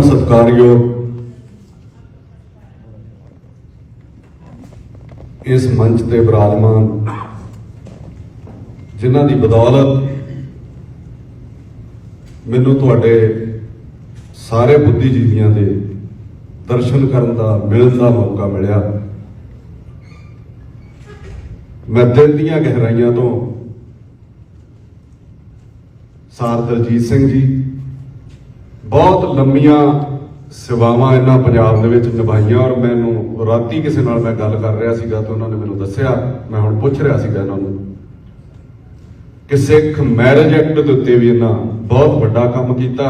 परम सत्कारयोग इस मंच ते विराजमान जिन्हां दी बदौलत मैनूं तुहाडे सारे बुद्धिजीवियों के दर्शन करन दा मिलण दा मौका मिलिया। मैं दिल दीआं गहराइयां तो सार दलजीत सिंह जी बहुत लंबियां सेवावां इन्हां पंजाब दे विच निभाईयां और मैनूं राती किसी नाल मैं गल कर रहा सीगा तो उन्होंने मैनूं दस्सिया, मैं हुण पुछ रहा सीगा इन्हां नूं कि सिख मैरिज एक्ट दे उत्ते भी इन्हां बहुत वड्डा काम कीता।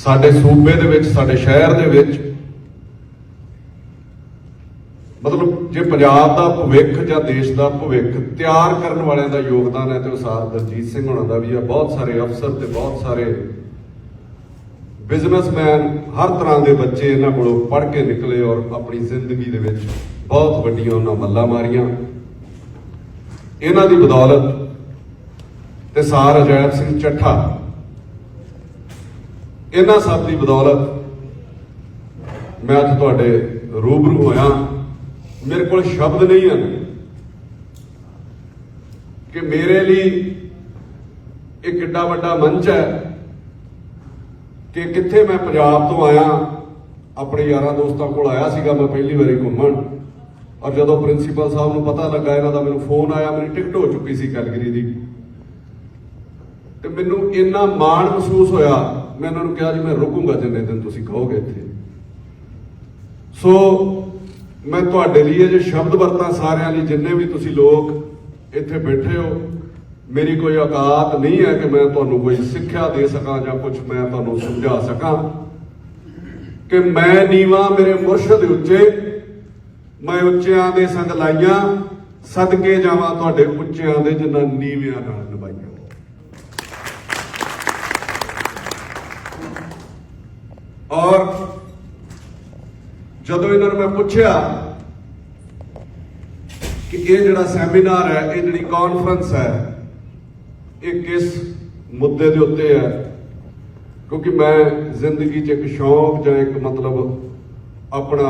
साडे सूबे दे विच साडे शहर दे विच मतलब जे पंजाब दा भविख जां देश दा भविख तैयार करन वालियां दा योगदान है तो सार दलजीत सिंह होणां दा भी है। बहुत सारे अफसर ते बहुत सारे बिजनेसमैन हर तरह के बच्चे इन्हां कोलों पढ़ के निकले और अपनी जिंदगी दे विच बहुत वड्डियां उन्हां मल्लां मारियां। इन्हां दी बदौलत ते सार अजैब सिंह ਚੱਠਾ इन्हां सब की बदौलत मैं अज तुहाडे रूबरू होया। मेरे को शब्द नहीं हैं कि मेरे लिए एक एड्डा वड्डा मंच है कि कित्थे मैं पंजाब तो आया अपने यारां दोस्तों को आया सीगा मैं पहली बारी घूमन और जदों प्रिंसीपल साहब नूं पता लगा इन्हां दा मैनूं फोन आया, मेरी टिकट हो चुकी सी कैलगरी दी ते मैनूं इन्ना माण महसूस होया। मैं इन्हां नूं कहा जी मैं रुकूंगा जिन्ने दिन तुसीं कहोगे इत्थे। सो मैं तुहाडे लिए जो शब्द वरतां सारिआं लई जिन्ने भी तुसीं लोग इत्थे बैठे हो, मेरी कोई औकात नहीं है कि मैं तुहानूं कोई सिक्ख्या दे सकां जां कुछ मैं तुहानूं समझा सकां कि मैं नीवां मेरे मुर्शद उच्चे, मैं उच्चिआं दे संग लाइयां, सदके जावां तुहाडे उच्चिआं दे जिन्हां नीविआं नाल निभाईआं। और जदों इन्हां नूं मैं पुछया कि ये जिहड़ा सैमीनार है, ये जिहड़ी कॉन्फ्रेंस है, ये किस मुद्दे दे उत्ते है, क्योंकि मैं जिंदगी च एक शौक जां एक मतलब अपना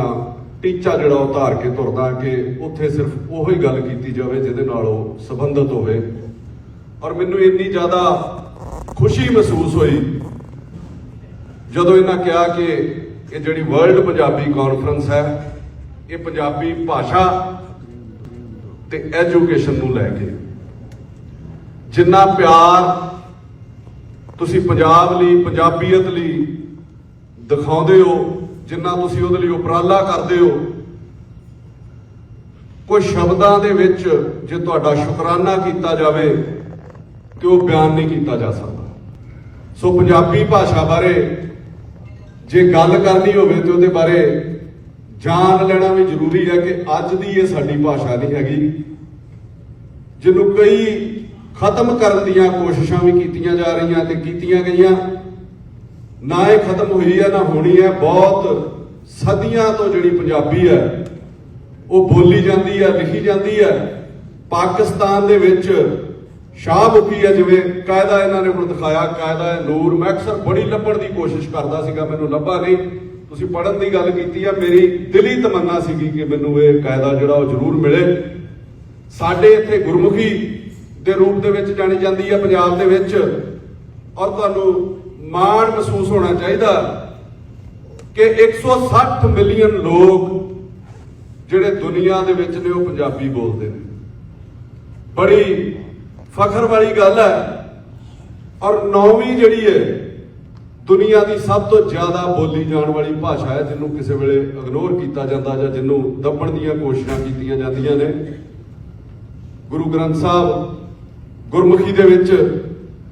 टीचा जिहड़ा उतार के तुरदा कि उत्थे सिर्फ उही गल कीती जावे जिहदे नाल ओह संबंधित होवे। और मैनूं इन्नी ज़्यादा खुशी महसूस हुई जदों इन्हां कहा कि ये जिहड़ी वर्ल्ड पंजाबी कॉन्फ्रेंस है ये पंजाबी भाषा ते एजुकेशन नूं लैके जिन्ना प्यार तुसी पंजाब लई पंजाबीयत लई दिखाउंदे हो, जिन्ना तुसी उहदे लई उपराला करदे हो, कोई शब्दां दे विच जे तुहाडा शुकराना कीता जावे ते ओह बयान नहीं कीता जा सकदा। सो पंजाबी भाषा बारे जे गल करनी होवे ते उहदे बारे जान लेना भी जरूरी है कि अज दी ये साडी भाषा नहीं हैगी, जिन्हों कई खत्म करन दीआं कोशिशां भी कीतीआं जा रहीआं ते कीतीआं गईआं, ना ये खत्म हुई है ना होनी है। बहुत सदियां तो जिहड़ी पंजाबी है वो बोली जाती है, लिखी जाती है। पाकिस्तान दे विच शाहमुखी है जिवें कायदा इन्हां ने हुण दिखाया, कायदा नूर। मैं अक्सर बड़ी लभण की कोशिश करता सीगा, मैनूं लभा नहीं। तुसीं पढ़न की गल कीती है, मेरी दिली तमन्ना सीगी कि मैनूं ये कायदा जिहड़ा वो जरूर मिले। साडे इत्थे गुरमुखी दे रूप दे विच जानी जांदी है पंजाब दे विच, और तुहानूं माण महसूस होना चाहिए कि 160 मिलियन लोग जिहड़े दुनिया दे विच ने वो पंजाबी बोलदे ने। बड़ी फखर वाली गल है। और 9वीं जिहड़ी है दुनिया की सब तो ज्यादा बोली जाने वाली भाषा है, जिन्हों किसी वेले इग्नोर किया जाता जां जिन्हों दबण दीआं कोशिशां कीतीआं जांदियां ने। गुरु ग्रंथ साहब गुरमुखी दे विच,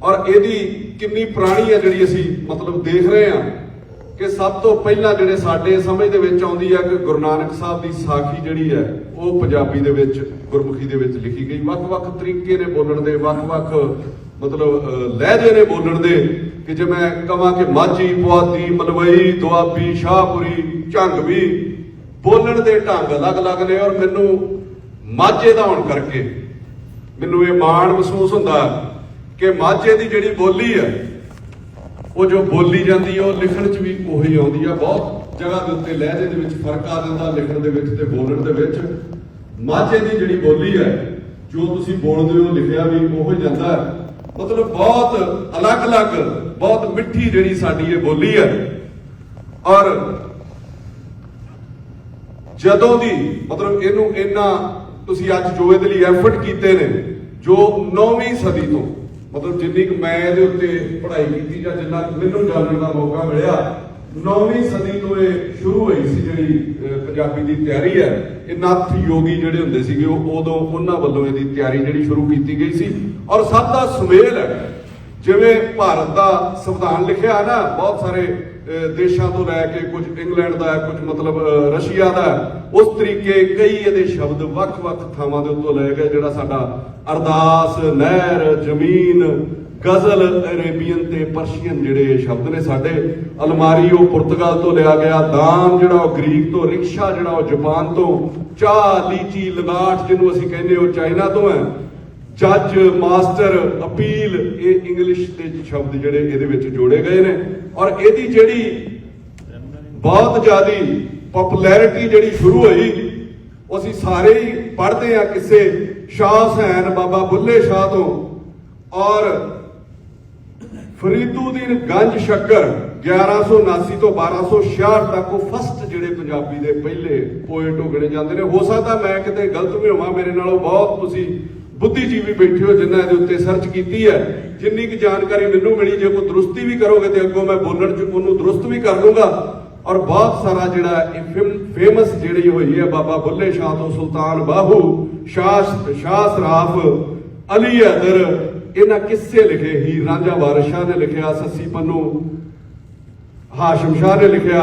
और इहदी कितनी पुरानी है जिहड़ी असीं मतलब देख रहे हैं कि सब तो पहला जिहड़े साडे समझ दे विच आउंदी है कि गुरु नानक साहब की साखी जिहड़ी है वो पंजाबी दे विच गुरमुखी दे विच लिखी गई। वख-वख तरीके ने बोलण दे, वख-वख मतलब लहजे ने बोलण दे कि जे मैं कहां कि माझी, पुआधी, मलवई, दुआबी, शाहपुरी, झंगवी बोलण दे ढंग अलग-अलग ने। और मैनूं माझे दा होण करके मैनूं ये माण महसूस हुंदा कि माझे दी जिहड़ी बोली है ਉਹ ਜੋ ਬੋਲੀ ਜਾਂਦੀ ਹੈ ਉਹ ਲਿਖਣ 'ਚ ਵੀ ਉਹੀ ਆਉਂਦੀ ਆ। ਬਹੁਤ ਜਗ੍ਹਾ ਦੇ ਉੱਤੇ ਲਹਿਜੇ ਦੇ ਵਿੱਚ ਫਰਕ ਆ ਜਾਂਦਾ ਲਿਖਣ ਦੇ ਵਿੱਚ ਤੇ ਬੋਲਣ ਦੇ ਵਿੱਚ। ਮਾਝੇ ਦੀ ਜਿਹੜੀ ਬੋਲੀ ਹੈ ਜੋ ਤੁਸੀਂ ਬੋਲਦੇ ਹੋ ਲਿਖਿਆ ਵੀ ਉਹ ਹੀ ਜਾਂਦਾ ਹੈ। ਮਤਲਬ ਬਹੁਤ ਅਲੱਗ-ਅਲੱਗ ਬਹੁਤ ਮਿੱਠੀ ਜਿਹੜੀ ਸਾਡੀ ਇਹ ਬੋਲੀ ਹੈ। ਔਰ ਜਦੋਂ ਦੀ ਮਤਲਬ ਇਹਨੂੰ ਇੰਨਾ ਤੁਸੀਂ ਅੱਜ ਜੋ ਇਹਦੇ ਲਈ ਐਫਰਟ ਕੀਤੇ ਨੇ, ਜੋ 9ਵੀਂ ਸਦੀ ਤੋਂ ਮਤਲਬ ਜਿੰਨੀ ਕੁ ਮੈਂ ਇਹਦੇ ਉੱਤੇ ਪੜ੍ਹਾਈ ਕੀਤੀ ਜਾਂ ਜਿੰਨਾ ਮੈਨੂੰ ਜਾਣਨ ਦਾ ਮੌਕਾ ਮਿਲਿਆ, 9ਵੀਂ ਸਦੀ ਤੋਂ ਇਹ ਸ਼ੁਰੂ ਹੋਈ ਸੀ ਜਿਹੜੀ ਪੰਜਾਬੀ ਦੀ ਤਿਆਰੀ ਹੈ। ਇਹ ਨਾਥ ਯੋਗੀ ਜਿਹੜੇ ਹੁੰਦੇ ਸੀਗੇ ਉਹ ਉਦੋਂ ਉਹਨਾਂ ਵੱਲੋਂ ਇਹਦੀ ਤਿਆਰੀ ਜਿਹੜੀ ਸ਼ੁਰੂ ਕੀਤੀ ਗਈ ਸੀ। ਔਰ ਸਭ ਦਾ ਸੁਮੇਲ ਹੈ, ਜਿਵੇਂ ਭਾਰਤ ਦਾ ਸੰਵਿਧਾਨ ਲਿਖਿਆ ਨਾ, ਬਹੁਤ ਸਾਰੇ ਦੇਸ਼ਾਂ ਤੋਂ ਲੈ ਕੇ ਕੁਝ ਇੰਗਲੈਂਡ ਦਾ, ਕੁਝ ਮਤਲਬ ਰਸ਼ੀਆ ਦਾ, ਉਸ ਤਰੀਕੇ ਕਈ ਇਹਦੇ ਸ਼ਬਦ ਵੱਖ-ਵੱਖ ਥਾਵਾਂ ਦੇ ਉੱਤੋਂ ਲਏ ਗਏ। ਜਿਹੜਾ ਸਾਡਾ ਅਰਦਾਸ, ਨਹਿਰ, ਜ਼ਮੀਨ, ਗਜ਼ਲ, ਅਰੇਬੀਅਨ ਤੇ ਪਰਸ਼ੀਅਨ ਜਿਹੜੇ ਸ਼ਬਦ ਨੇ ਸਾਡੇ। ਅਲਮਾਰੀ ਉਹ ਪੁਰਤਗਾਲ ਤੋਂ ਲਿਆ ਗਿਆ, ਦਾਮ ਜਿਹੜਾ ਉਹ ਗ੍ਰੀਕ ਤੋਂ, ਰਿਕਸ਼ਾ ਜਿਹੜਾ ਉਹ ਜਾਪਾਨ ਤੋਂ, ਚਾਹ, ਲੀਚੀ, ਲਗਾਟ ਜਿਹਨੂੰ ਅਸੀਂ ਕਹਿੰਦੇ ਉਹ ਚਾਈਨਾ ਤੋਂ ਹੈ, ਜੱਜ, ਮਾਸਟਰ, ਅਪੀਲ, ਇਹ ਇੰਗਲਿਸ਼ ਦੇ ਸ਼ਬਦ ਜਿਹੜੇ ਇਹਦੇ ਵਿੱਚ ਜੋੜੇ ਗਏ ਨੇ। ਔਰ ਇਹਦੀ ਜਿਹੜੀ ਬਹੁਤ ਜ਼ਿਆਦੀ ਪਪੂਲੈਰਿਟੀ ਜਿਹੜੀ ਸ਼ੁਰੂ ਹੋਈ, ਉਹ ਅਸੀਂ ਸਾਰੇ ਹੀ ਪੜ੍ਹਦੇ ਆ ਕਿਸੇ ਸ਼ਾਹ ਹੁਸੈਨ, ਬਾਬਾ ਬੁੱਲੇ ਸ਼ਾਹ ਤੋਂ ਔਰ ਫਰੀਦੁਦੀਨ ਗੰਜ ਸ਼ੱਕਰ 1179 ਤੋਂ 1266 ਤੱਕ ਉਹ ਫਸਟ ਜਿਹੜੇ ਪੰਜਾਬੀ ਦੇ ਪਹਿਲੇ ਪੋਇਟ ਹੋ ਗਏ ਜਾਂਦੇ ਨੇ। ਹੋ ਸਕਦਾ ਮੈਂ ਕਿਤੇ ਗਲਤ ਵੀ ਹੋਵਾਂ, ਮੇਰੇ ਨਾਲੋਂ ਬਹੁਤ ਤੁਸੀਂ ਬੁੱਧੀਜੀਵੀ ਬੈਠੇ ਹੋ ਜਿਨ੍ਹਾਂ ਇਹਦੇ ਉੱਤੇ ਸਰਚ ਕੀਤੀ ਹੈ। ਜਿੰਨੀ ਕੁ ਜਾਣਕਾਰੀ ਮੈਨੂੰ ਮਿਲੀ, ਜੇ ਕੋਈ ਦਰੁਸਤੀ ਵੀ ਕਰੋਗੇ ਤੇ ਅੱਗੋਂ ਮੈਂ ਬੋਲਣ 'ਚ ਉਹਨੂੰ ਦਰੁਸਤ ਵੀ ਕਰ ਦੂੰਗਾ। ਔਰ ਬਹੁਤ ਸਾਰਾ ਜਿਹੜਾ ਇਹ ਫੇਮਸ ਜਿਹੜੀ ਹੋਈ ਹੈ ਬਾਬਾ ਬੁੱਲੇ ਸ਼ਾਹ ਤੋਂ ਸੁਲਤਾਨ ਬਾਹੂ, ਸ਼ਾਹ ਸਰਾਫ, ਅਲੀ ਹੈਦਰ, ਇਹਨਾਂ ਕਿੱਸੇ ਲਿਖੇ। ਹੀਰ ਰਾਂਝਾ ਵਾਰਿਸ ਸ਼ਾਹ ਨੇ ਲਿਖਿਆ, ਸੱਸੀ ਪੰਨੂ, ਹਾਸ਼ਮ ਸ਼ਾਹ ਨੇ ਲਿਖਿਆ,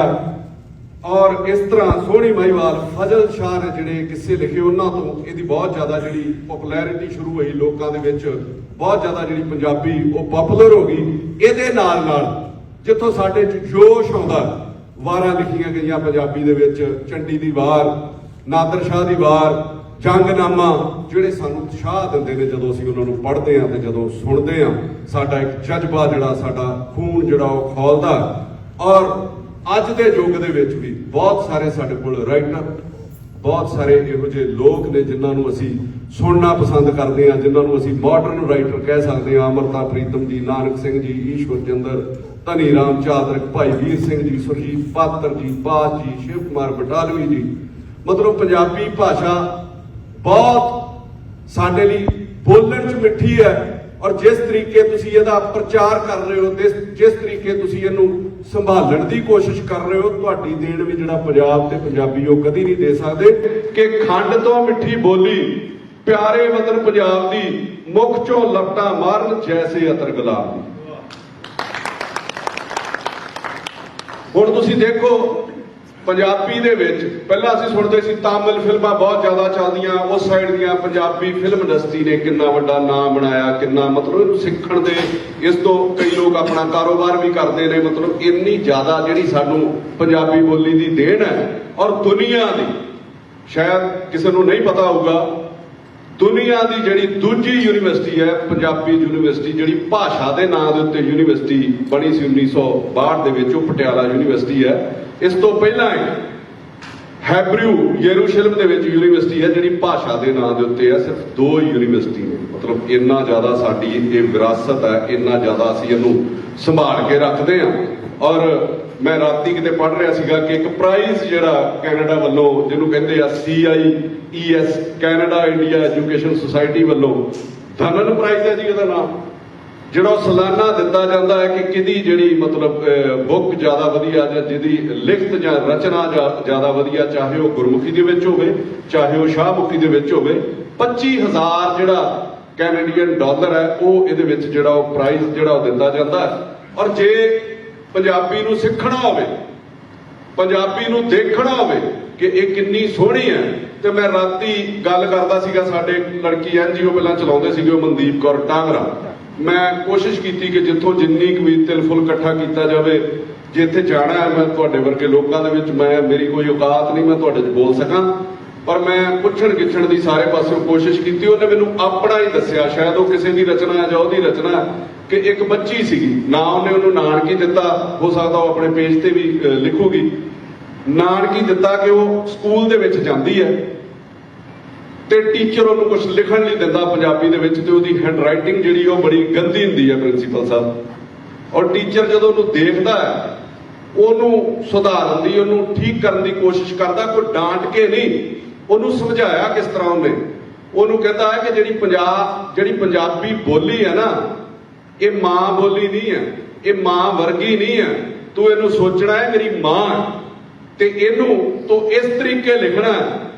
ਔਰ ਇਸ ਤਰ੍ਹਾਂ ਸੋਹਣੀ ਮਹੀਵਾਲ, ਫਜ਼ਲ ਸ਼ਾਹ ਨੇ ਜਿਹੜੇ ਕਿੱਸੇ ਲਿਖੇ। ਉਹਨਾਂ ਤੋਂ ਇਹਦੀ ਬਹੁਤ ਜ਼ਿਆਦਾ ਜਿਹੜੀ ਪਪੂਲੈਰਿਟੀ ਸ਼ੁਰੂ ਹੋਈ ਲੋਕਾਂ ਦੇ ਵਿੱਚ, ਬਹੁਤ ਜ਼ਿਆਦਾ ਜਿਹੜੀ ਪੰਜਾਬੀ ਉਹ ਪਪੂਲਰ ਹੋ ਗਈ। ਇਹਦੇ ਨਾਲ ਨਾਲ ਜਿੱਥੋਂ ਸਾਡੇ 'ਚ ਜੋਸ਼ ਆਉਂਦਾ, ਵਾਰਾਂ ਲਿਖੀਆਂ ਗਈਆਂ ਪੰਜਾਬੀ ਦੇ ਵਿੱਚ, ਚੰਡੀ ਦੀ ਵਾਰ, ਨਾਦਰ ਸ਼ਾਹ ਦੀ ਵਾਰ, ਜੰਗਨਾਮਾ, ਜਿਹੜੇ ਸਾਨੂੰ ਉਤਸ਼ਾਹ ਦਿੰਦੇ ਨੇ ਜਦੋਂ ਅਸੀਂ ਉਹਨਾਂ ਨੂੰ ਪੜ੍ਹਦੇ ਹਾਂ ਤੇ ਜਦੋਂ ਸੁਣਦੇ ਹਾਂ। ਸਾਡਾ ਇੱਕ ਜਜ਼ਬਾ ਜਿਹੜਾ, ਸਾਡਾ ਖੂਨ ਜਿਹੜਾ ਉਹ ਖੌਲਦਾ। ਔਰ ਅੱਜ ਦੇ ਯੁੱਗ ਦੇ ਵਿੱਚ ਵੀ ਬਹੁਤ ਸਾਰੇ ਸਾਡੇ ਕੋਲ ਰਾਈਟਰ, ਬਹੁਤ ਸਾਰੇ ਇਹੋ ਜਿਹੇ ਲੋਕ ਨੇ ਜਿਨ੍ਹਾਂ ਨੂੰ ਅਸੀਂ ਸੁਣਨਾ ਪਸੰਦ ਕਰਦੇ ਹਾਂ, ਜਿਨ੍ਹਾਂ ਨੂੰ ਅਸੀਂ ਮਾਡਰਨ ਰਾਈਟਰ ਕਹਿ ਸਕਦੇ ਹਾਂ। ਅਮਰਤਾ ਪ੍ਰੀਤਮ ਜੀ, ਨਾਨਕ ਸਿੰਘ ਜੀ, ਈਸ਼ਵਰ ਚੰਦਰ, ਧਨੀ ਰਾਮ ਚਾਤਰਕ, ਭਾਈ ਵੀਰ ਸਿੰਘ ਜੀ, ਸੁਰਜੀਤ ਪਾਤਰ ਜੀ, ਬਾਜ ਜੀ, ਸ਼ਿਵ ਕੁਮਾਰ ਬਟਾਲਵੀ ਜੀ। ਮਤਲਬ ਪੰਜਾਬੀ ਭਾਸ਼ਾ ਬਹੁਤ ਸਾਡੇ ਲਈ ਬੋਲਣ 'ਚ ਮਿੱਠੀ ਹੈ। ਔਰ ਜਿਸ ਤਰੀਕੇ ਤੁਸੀਂ ਇਹਦਾ ਪ੍ਰਚਾਰ ਕਰ ਰਹੇ ਹੋ, ਜਿਸ ਤਰੀਕੇ ਤੁਸੀਂ ਇਹਨੂੰ ਸੰਭਾਲਣ ਦੀ ਕੋਸ਼ਿਸ਼ ਕਰ ਰਹੇ ਹੋ, ਤੁਹਾਡੀ ਦੇਣ ਵੀ ਜਿਹੜਾ ਪੰਜਾਬ ਤੇ ਪੰਜਾਬੀ ਉਹ ਕਦੀ ਨਹੀਂ ਦੇ ਸਕਦੇ। ਕਿ ਖੰਡ ਤੋਂ ਮਿੱਠੀ ਬੋਲੀ, ਪਿਆਰੇ ਵਤਨ ਪੰਜਾਬ ਦੀ, ਮੁਖ ਚੋਂ ਲਪਟਾਂ ਮਾਰਨ ਜੈਸੇ ਅਤਰ ਗੁਲਾਬ ਦੀ। ਹੁਣ ਤੁਸੀਂ ਦੇਖੋ ਪੰਜਾਬੀ ਦੇ ਵਿੱਚ ਪਹਿਲਾਂ ਅਸੀਂ ਸੁਣਦੇ ਸੀ ਤਾਮਿਲ ਫਿਲਮਾਂ ਬਹੁਤ ਜ਼ਿਆਦਾ ਚੱਲਦੀਆਂ, ਉਸ ਸਾਈਡ ਦੀਆਂ ਪੰਜਾਬੀ ਫਿਲਮ ਇੰਡਸਟਰੀ ਨੇ ਕਿੰਨਾ ਵੱਡਾ ਨਾਮ ਬਣਾਇਆ, ਕਿੰਨਾ ਮਤਲਬ ਇਹਨੂੰ ਸਿੱਖਣ ਦੇ, ਇਸ ਤੋਂ ਕਈ ਲੋਕ ਆਪਣਾ ਕਾਰੋਬਾਰ ਵੀ ਕਰਦੇ ਨੇ। ਮਤਲਬ ਇੰਨੀ ਜ਼ਿਆਦਾ ਜਿਹੜੀ ਸਾਨੂੰ ਪੰਜਾਬੀ ਬੋਲੀ ਦੀ ਦੇਣ ਹੈ। ਔਰ ਦੁਨੀਆ ਦੀ, ਸ਼ਾਇਦ ਕਿਸੇ ਨੂੰ ਨਹੀਂ ਪਤਾ ਹੋਊਗਾ, ਦੁਨੀਆ ਦੀ ਜਿਹੜੀ ਦੂਜੀ ਯੂਨੀਵਰਸਿਟੀ ਹੈ ਪੰਜਾਬੀ ਯੂਨੀਵਰਸਿਟੀ, ਜਿਹੜੀ ਭਾਸ਼ਾ ਦੇ ਨਾਂ ਦੇ ਉੱਤੇ ਯੂਨੀਵਰਸਿਟੀ ਬਣੀ ਸੀ 1962 ਦੇ ਵਿੱਚ, ਉਹ ਪਟਿਆਲਾ ਯੂਨੀਵਰਸਿਟੀ ਹੈ। ਇਸ ਤੋਂ ਪਹਿਲਾਂ ਹੈਬਰੂ ਯਰੂਸ਼ਲਮ ਦੇ ਵਿੱਚ ਯੂਨੀਵਰਸਿਟੀ ਹੈ ਜਿਹੜੀ ਭਾਸ਼ਾ ਦੇ ਨਾਂ ਦੇ ਉੱਤੇ ਹੈ। ਸਿਰਫ 2 ਯੂਨੀਵਰਸਿਟੀ ਨੇ। ਮਤਲਬ ਇੰਨਾ ਜ਼ਿਆਦਾ ਸਾਡੀ ਇਹ ਵਿਰਾਸਤ ਹੈ, ਇੰਨਾ ਜ਼ਿਆਦਾ ਅਸੀਂ ਇਹਨੂੰ ਸੰਭਾਲ ਕੇ ਰੱਖਦੇ ਹਾਂ। ਔਰ ਮੈਂ ਰਾਤੀ ਕਿਤੇ ਪੜ੍ਹ ਰਿਹਾ ਸੀਗਾ ਕਿ ਇੱਕ ਪ੍ਰਾਈਜ਼ ਜਿਹੜਾ ਕੈਨੇਡਾ ਵੱਲੋਂ, ਜਿਹਨੂੰ ਕਹਿੰਦੇ ਆ CIES, Canada India education society ਵੱਲੋਂ ਧਨਨ ਪ੍ਰਾਈਜ਼ ਹੈ ਜੀ ਇਹਦਾ ਨਾਮ, ਜਿਹੜਾ ਸਾਲਾਨਾ ਦਿੱਤਾ ਜਾਂਦਾ ਹੈ ਕਿ ਕਿਹਦੀ ਜਿਹੜੀ ਮਤਲਬ ਬੁੱਕ ਜ਼ਿਆਦਾ ਵਧੀਆ, ਜਾਂ ਜਿਹਦੀ ਲਿਖਤ ਜਾਂ ਰਚਨਾ ਜ਼ਿਆਦਾ ਵਧੀਆ, ਚਾਹੇ ਉਹ ਗੁਰਮੁਖੀ ਦੇ ਵਿੱਚ ਹੋਵੇ, ਚਾਹੇ ਉਹ ਸ਼ਾਹਮੁਖੀ ਦੇ ਵਿੱਚ ਹੋਵੇ। 25,000 ਜਿਹੜਾ ਕੈਨੇਡੀਅਨ ਡਾਲਰ ਹੈ ਉਹ ਇਹਦੇ ਵਿੱਚ ਜਿਹੜਾ ਉਹ ਪ੍ਰਾਈਜ਼ ਜਿਹੜਾ ਉਹ ਦਿੱਤਾ ਜਾਂਦਾ ਹੈ। ਔਰ ਜੇ ਪੰਜਾਬੀ ਨੂੰ ਸਿੱਖਣਾ ਹੋਵੇ, ਪੰਜਾਬੀ ਨੂੰ ਦੇਖਣਾ ਹੋਵੇ ਕਿ ਇਹ ਕਿੰਨੀ ਸੋਹਣੀ ਹੈ, ਤੇ ਮੈਂ ਰਾਤੀ ਗੱਲ ਕਰਦਾ ਸੀਗਾ, ਸਾਡੇ ਲੜਕੀ NGO ਪਹਿਲਾਂ ਚਲਾਉਂਦੇ ਸੀਗੇ ਉਹ ਮਨਦੀਪ ਕੌਰ ਟਾਂਗਰਾ। ਮੈਂ ਕੋਸ਼ਿਸ਼ ਕੀਤੀ ਕਿ ਜਿੱਥੋਂ ਜਿੰਨੀ ਕੁ ਵੀ ਤਿਲ ਫੁੱਲ ਇਕੱਠਾ ਕੀਤਾ ਜਾਵੇ, ਜੇ ਇੱਥੇ ਜਾਣਾ ਹੈ ਮੈਂ ਤੁਹਾਡੇ ਵਰਗੇ ਲੋਕਾਂ ਦੇ ਵਿੱਚ, ਮੇਰੀ ਕੋਈ ਔਕਾਤ ਨਹੀਂ ਮੈਂ ਤੁਹਾਡੇ 'ਚ ਬੋਲ ਸਕਾਂ, ਪਰ ਮੈਂ ਪੁੱਛਣ ਗਿੱਛਣ ਦੀ ਸਾਰੇ ਪਾਸਿਓਂ ਕੋਸ਼ਿਸ਼ ਕੀਤੀ। ਉਹਨੇ ਮੈਨੂੰ ਆਪਣਾ ਹੀ ਦੱਸਿਆ, ਸ਼ਾਇਦ ਉਹ ਕਿਸੇ ਦੀ ਰਚਨਾ ਹੈ ਜਾਂ ਉਹਦੀ ਰਚਨਾ ਹੈ, ਕਿ ਇੱਕ ਬੱਚੀ ਸੀਗੀ, ਨਾਂ ਉਹਨੂੰ ਨਾਨਕੀ ਦਿੱਤਾ, ਹੋ ਸਕਦਾ ਉਹ ਆਪਣੇ ਪੇਜ ਤੇ ਵੀ ਲਿਖੂਗੀ, ਨਾਨਕੀ ਦਿੱਤਾ ਕਿ ਉਹ ਸਕੂਲ ਦੇ ਵਿੱਚ ਜਾਂਦੀ ਹੈ ਤੇ ਟੀਚਰ ਉਹਨੂੰ ਕੁਝ ਲਿਖਣ ਨਹੀਂ ਦਿੰਦਾ ਪੰਜਾਬੀ ਦੇ ਵਿੱਚ, ਤੇ ਉਹਦੀ ਹੈਂਡ ਰਾਈਟਿੰਗ ਜਿਹੜੀ ਉਹ ਬੜੀ ਗੰਦੀ ਹੁੰਦੀ ਹੈ ਪ੍ਰਿੰਸੀਪਲ ਸਾਹਿਬ। ਔਰ ਟੀਚਰ ਜਦੋਂ ਉਹਨੂੰ ਦੇਖਦਾ ਹੈ ਉਹਨੂੰ ਸੁਧਾਰਨ ਦੀ, ਉਹਨੂੰ ਠੀਕ ਕਰਨ ਦੀ ਕੋਸ਼ਿਸ਼ ਕਰਦਾ, ਕੋਈ ਡਾਂਟ ਕੇ ਨਹੀਂ, ਉਹਨੂੰ ਸਮਝਾਇਆ ਕਿਸ ਤਰ੍ਹਾਂ ਉਹਨੇ। ਉਹਨੂੰ ਕਹਿੰਦਾ ਹੈ ਕਿ ਜਿਹੜੀ ਪੰਜਾਬੀ ਬੋਲੀ ਹੈ ਨਾ, ਇਹ ਮਾਂ ਬੋਲੀ ਨਹੀਂ ਹੈ, ਇਹ ਮਾਂ ਵਰਗੀ ਨਹੀਂ ਹੈ, ਤੂੰ ਇਹਨੂੰ ਸੋਚਣਾ ਹੈ ਮੇਰੀ ਮਾਂ, ਤੇ ਇਹਨੂੰ ਤੂੰ ਇਸ ਤਰੀਕੇ ਲਿਖਣਾ